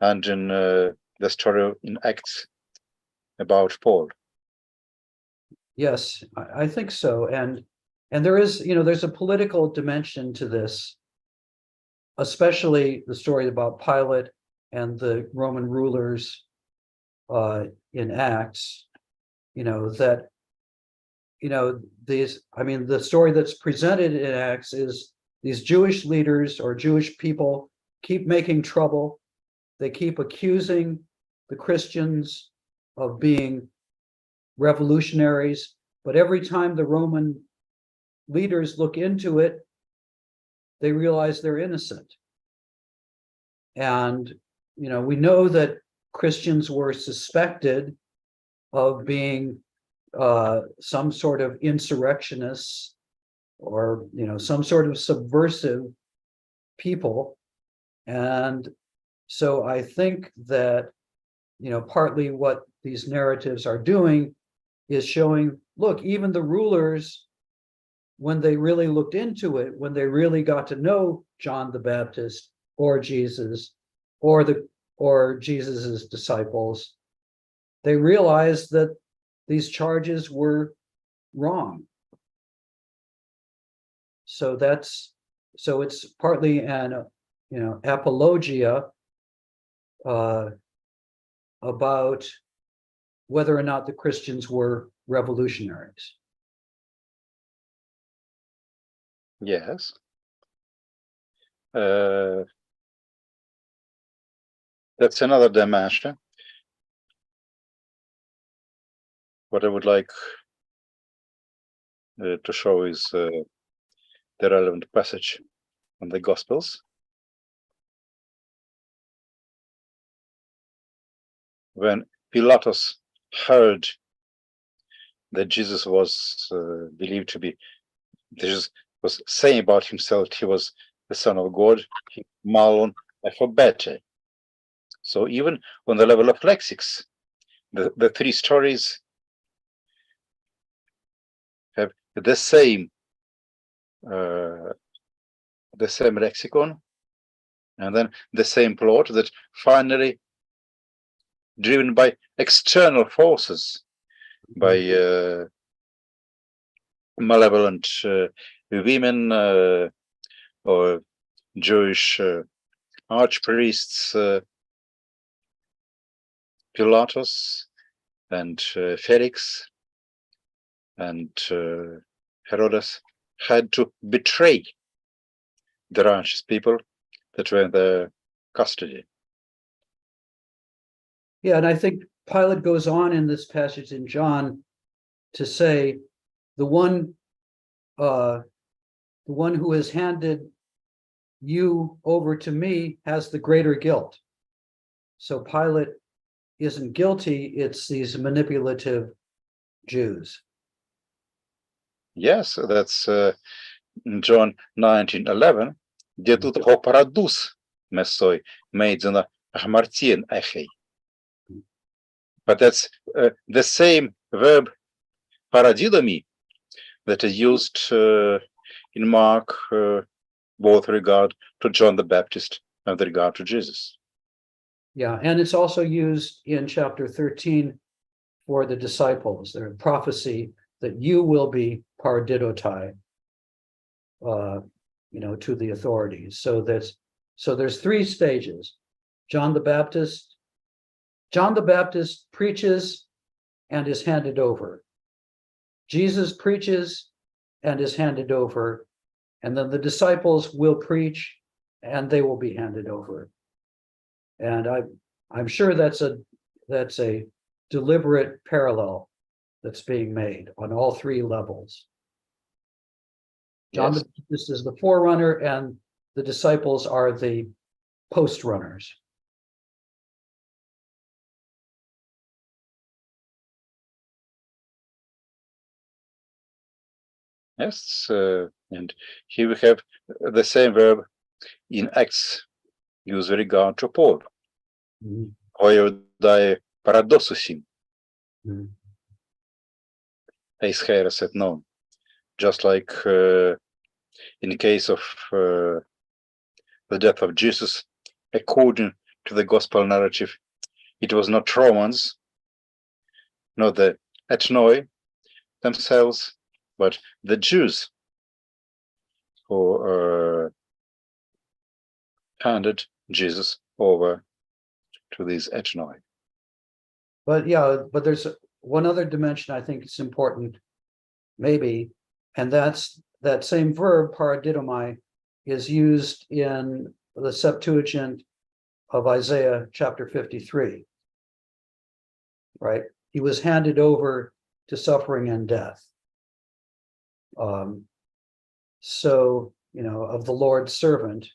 and in the story in Acts about Paul.
Yes, I think so. And there is, there's a political dimension to this, especially the story about Pilate and the Roman rulers in Acts, the story that's presented in Acts is these Jewish leaders or Jewish people keep making trouble. They keep accusing the Christians of being revolutionaries, but every time the Roman leaders look into it, they realize they're innocent. And, we know that Christians were suspected of being some sort of insurrectionists or, some sort of subversive people. And so I think that, partly what these narratives are doing is showing, look, even the rulers, when they really looked into it, when they really got to know John the Baptist or Jesus or Jesus's disciples, they realized that these charges were wrong. So it's partly an apologia about whether or not the Christians were revolutionaries.
Yes. That's another dimension. What I would like to show is the relevant passage on the Gospels. When Pilatus heard that Jesus was believed to be, Jesus was saying about himself he was the Son of God, he malon forbade. So even on the level of lexics, the three stories have the same lexicon, and then the same plot that finally, driven by external forces, by malevolent women, or Jewish archpriests Pilatus and Felix and Herodes had to betray the righteous people that were in their custody.
Yeah, and I think Pilate goes on in this passage in John to say, the one who has handed you over to me has the greater guilt. So Pilate isn't guilty, it's these manipulative Jews.
Yes, that's John 19:11, где тут ho paradus messoi meidzena ahmartien echei. But that's the same verb paradidomi that is used in Mark, both regard to John the Baptist and regard to Jesus.
Yeah, and it's also used in chapter 13 for the disciples, their prophecy that you will be paradidotai, to the authorities. So there's three stages. John the Baptist preaches and is handed over. Jesus preaches and is handed over, and then the disciples will preach and they will be handed over. And I'm sure that's a deliberate parallel that's being made on all three levels. John the Baptist is the forerunner and the disciples are the post runners.
Yes, and here we have the same verb in Acts used with regard to Paul. Oiodai paradosusim, eis heres et non. Just like in the case of the death of Jesus, according to the gospel narrative, it was not Romans, not the ethnoi themselves, but the Jews who handed Jesus over to these ethnoi.
But there's one other dimension I think it's important, maybe, and that's that same verb, paradidomai, is used in the Septuagint of Isaiah chapter 53, right? He was handed over to suffering and death. Of the Lord's servant.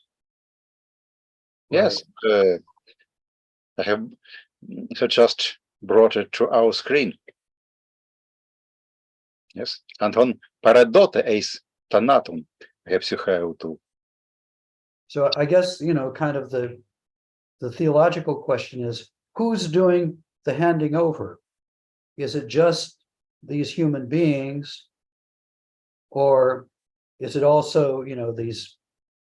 Yes, I have just brought it to our screen. Yes, Anton paradote eis thanatum hepsycheutu.
So I guess, kind of the theological question is, who's doing the handing over? Is it just these human beings? Or is it also, these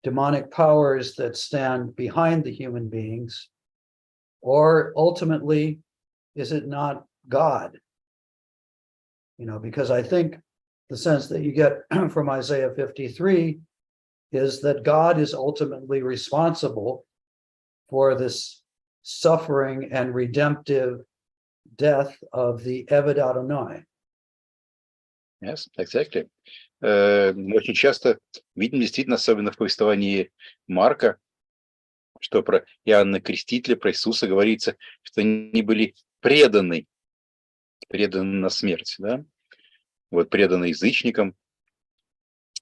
demonic powers that stand behind the human beings? Or ultimately, is it not God? Because I think the sense that you get from Isaiah 53 is that God is ultimately responsible for this suffering and redemptive death of the Eved Adonai.
Yes, exactly. Мы очень часто видим, действительно, особенно в повествовании Марка, что про Иоанна Крестителя, про Иисуса говорится, что они были преданы на смерть, да? Вот преданы язычникам,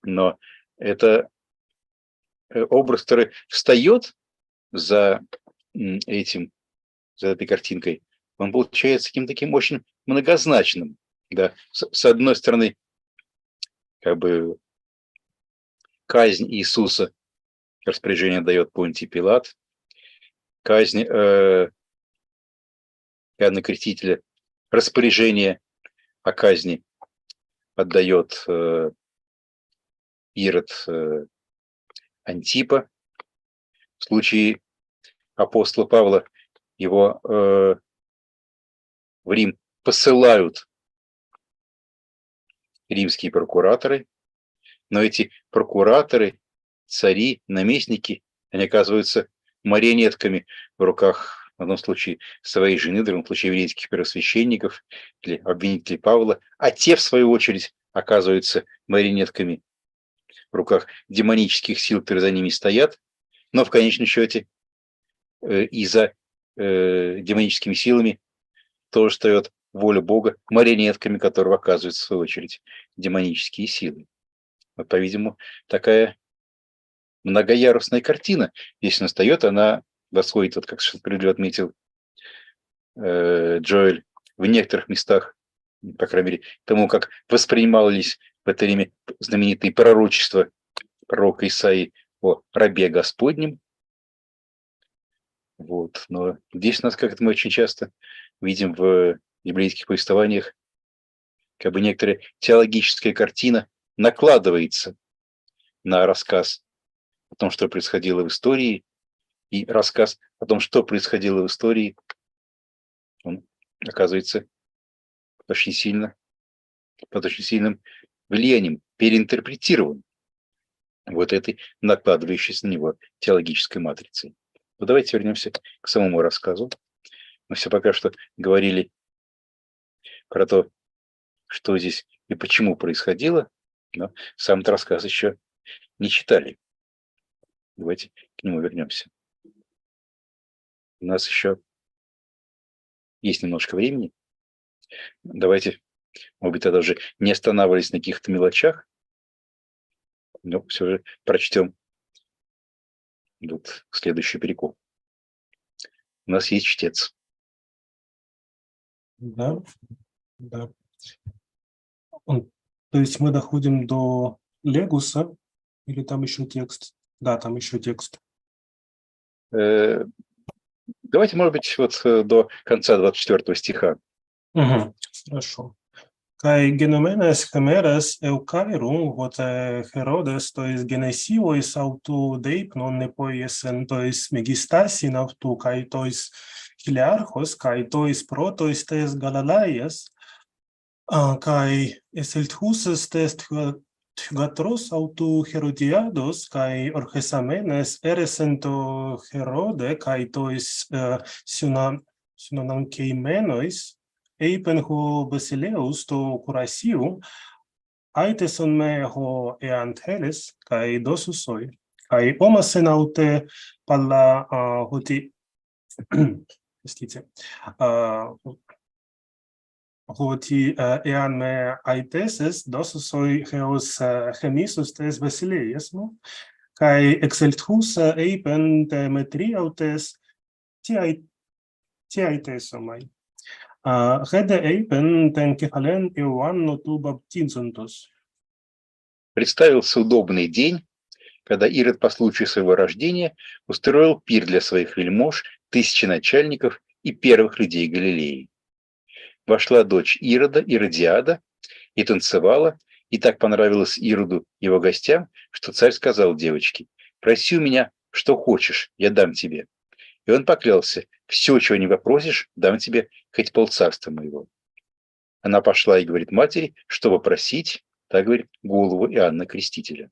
но это образ, который встает за этой картинкой, он получается каким-то таким очень многозначным, да? С одной стороны, как бы казнь Иисуса распоряжение дает Понтий Пилат, казнь Иоанна Крестителя, распоряжение о казни отдает Ирод Антипа. В случае апостола Павла его в Рим посылают римские прокураторы, но эти прокураторы
цари, наместники, они оказываются марионетками в руках, в одном случае, своей жены, в другом случае, еврейских первосвященников или обвинителей Павла, а те, в свою очередь, оказываются марионетками в руках демонических сил, которые за ними стоят, но в конечном счете и за демоническими силами тоже стоят воля Бога, марионетками которого оказываются, в свою очередь, демонические силы. Вот, по-видимому, такая многоярусная картина, если настает, она восходит, вот как справедливо отметил Джоэль, в некоторых местах, по крайней мере, тому, как воспринимались в это время знаменитые пророчества пророка Исаии о рабе Господнем. Вот. Но здесь у нас, как это мы очень часто видим в библейских повествованиях, как бы некоторая теологическая картина накладывается на рассказ о том, что происходило в истории, и рассказ о том, что происходило в истории, он оказывается под очень сильным влиянием, переинтерпретирован вот этой накладывающейся на него теологической матрицей. Но давайте вернемся к самому рассказу. Мы все пока что говорили про то, что здесь и почему происходило, но сам этот рассказ еще не читали. Давайте к нему вернемся. У нас еще есть немножко времени. Давайте, может быть, тогда уже не останавливались на каких-то мелочах, но все же прочтем вот следующий перикоп. У нас есть чтец.
Да, да. То есть мы доходим до Легуса, или там еще текст? Да, там еще текст.
Давайте, может быть, вот до конца 24 стиха.
Угу, хорошо. Kai genomenes hemeres eucairum vote Herodes tois genesivois autu deipnon nepoiesen tois megistasin autu kai tois hiliarchos kai tois protois tes Galalaias kai eselthuses tes Gatros autu Herodiados kai orchesamenes eresento Herode kai tois synonamkeimenois Eipen ho Basileus to Curasiu, aiteson me ho eantheles, kai dosusoi, kai omasen aute palla hoti, простите, hoti ean me aiteses dosusoi heos chemisus tes Basileias, kai exelthus eipen te metriautes tiaitesomai.
Представился удобный день, когда Ирод по случаю своего рождения устроил пир для своих вельмож, тысячи начальников и первых людей Галилеи. Вошла дочь Ирода, Иродиада, и танцевала, и так понравилось Ироду его гостям, что царь сказал девочке: «Проси у меня, что хочешь, я дам тебе». И он поклялся: «Все, чего не попросишь, дам тебе хоть полцарства моего». Она пошла и говорит матери, что попросить, так говорит, голову Иоанна Крестителя.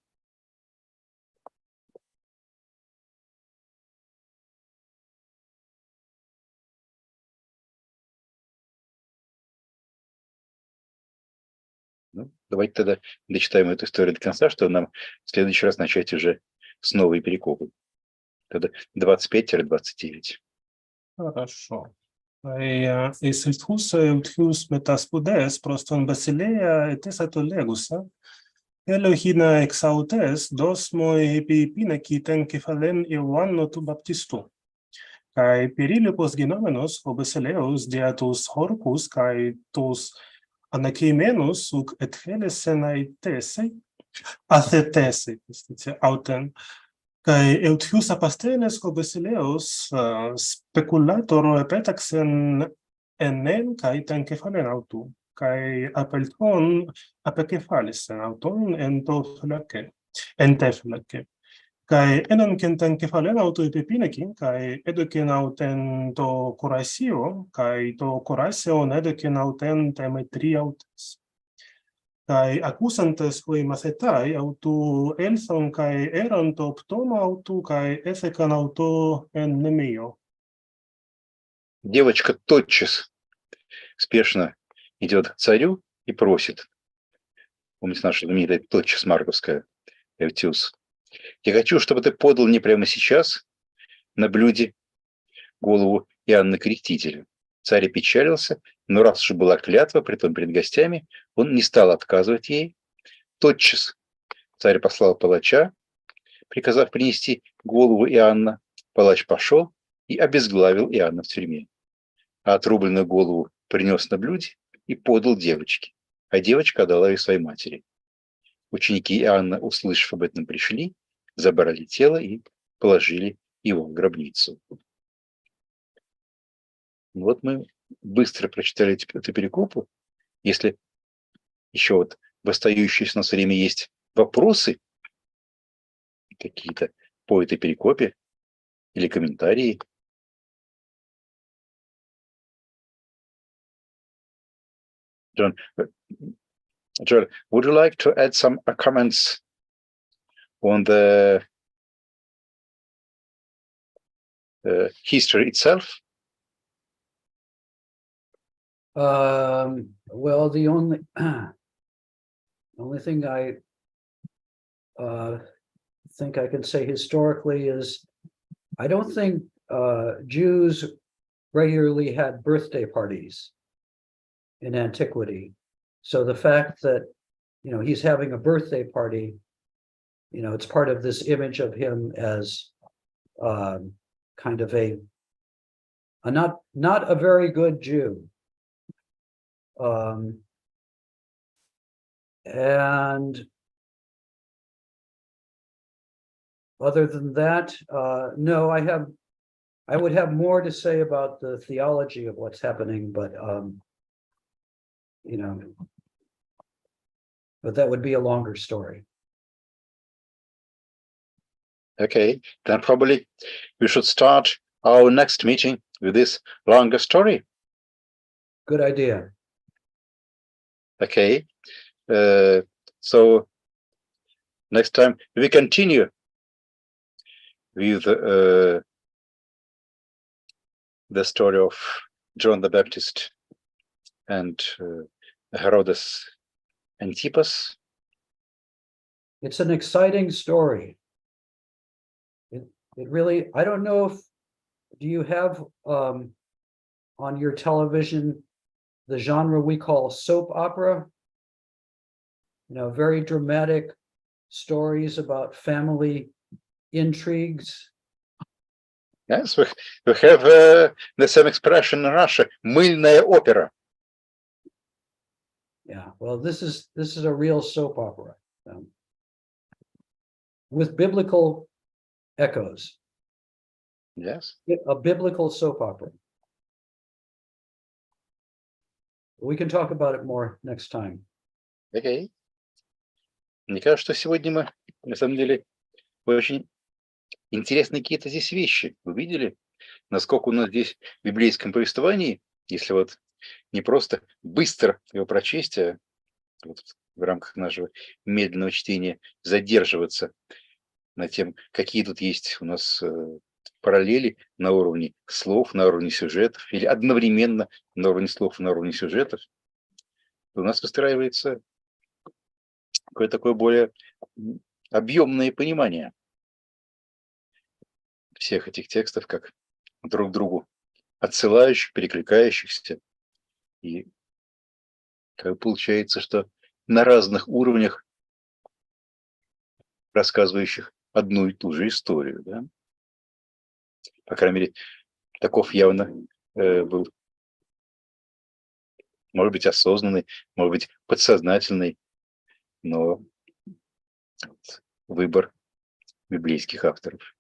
Ну, давайте тогда дочитаем эту историю до конца, чтобы нам в следующий раз начать уже с новой перикопы. Тогда 25-29.
Хорошо. Eselthus euthius metaspudes proston Basileia etes atolegusa, Elohina exautes dos moi epipinaci ten cephalen Ioanno tu baptistu. Kai perilipos genomenos ho Basileus diatus horcus kai tus anakeimenus uk ethelesen aetese, athetese, auten. Kai euthius apastenes ho Basileus speculator epetaxen enen kai ten cephalen autu, kai apelton apekephalisen auton enteflake. Kai enon ten cephalen autu epipinakin, kai eduken auten to Curasio, kai to Curasio eduken auten temetriautes. kai accusantes qui macetai autu elson kai eranto ptoma autu kai efekan autu en nemio.
Девочка тотчас спешно идет к царю и просит. Помните наша знаменитая тотчас марковская «Эвтюс». Я хочу, чтобы ты подал мне прямо сейчас на блюде голову Иоанна Крестителя. Царь опечалился, но раз уж была клятва, притом перед гостями, он не стал отказывать ей. Тотчас царь послал палача, приказав принести голову Иоанна. Палач пошел и обезглавил Иоанна в тюрьме. А отрубленную голову принес на блюде и подал девочке, а девочка отдала ее своей матери. Ученики Иоанна, услышав об этом, пришли, забрали тело и положили его в гробницу. Вот мы быстро прочитали эту перикопу. Если еще вот в остающееся у нас время есть вопросы какие-то по этой перикопе или комментарии. John, would you like to add some comments on the history itself?
Well, the only thing I think I can say historically is I don't think Jews regularly had birthday parties in antiquity. So the fact that, he's having a birthday party, it's part of this image of him as kind of a not a very good Jew. And other than that, no, I would have more to say about the theology of what's happening, but but that would be a longer story.
Okay, then probably we should start our next meeting with this longer story.
Good idea.
Okay, so next time we continue with the story of John the Baptist and Herodes Antipas.
It's an exciting story. It really, I don't know if, do you have on your television the genre we call soap opera? Very dramatic stories about family intrigues.
Yes, we have the same expression in Russia, мыльная опера.
Yeah, well, this is a real soap opera with biblical echoes.
Yes.
A biblical soap opera. We can talk about it more next time.
Okay. Мне кажется, что сегодня мы, на самом деле, очень интересные какие-то здесь вещи увидели, насколько у нас здесь в библейском повествовании, если вот не просто быстро его прочесть, а вот в рамках нашего медленного чтения задерживаться над тем, какие тут есть у нас параллели на уровне слов, на уровне сюжетов, или одновременно на уровне слов и на уровне сюжетов, то у нас выстраивается какое-то такое более объемное понимание всех этих текстов, как друг к другу отсылающих, перекликающихся. И как получается, что на разных уровнях рассказывающих одну и ту же историю. Да? По крайней мере, таков явно был, может быть, осознанный, может быть, подсознательный, но выбор библейских авторов.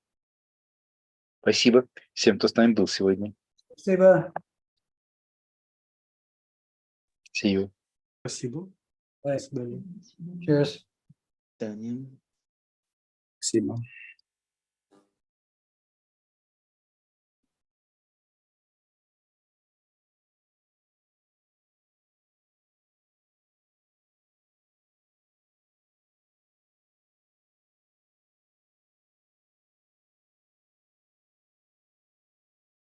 Спасибо всем, кто с нами был сегодня.
Спасибо.
See you.
Спасибо.
Bye.
До свидания.
Cheers.
Таня.
Спасибо.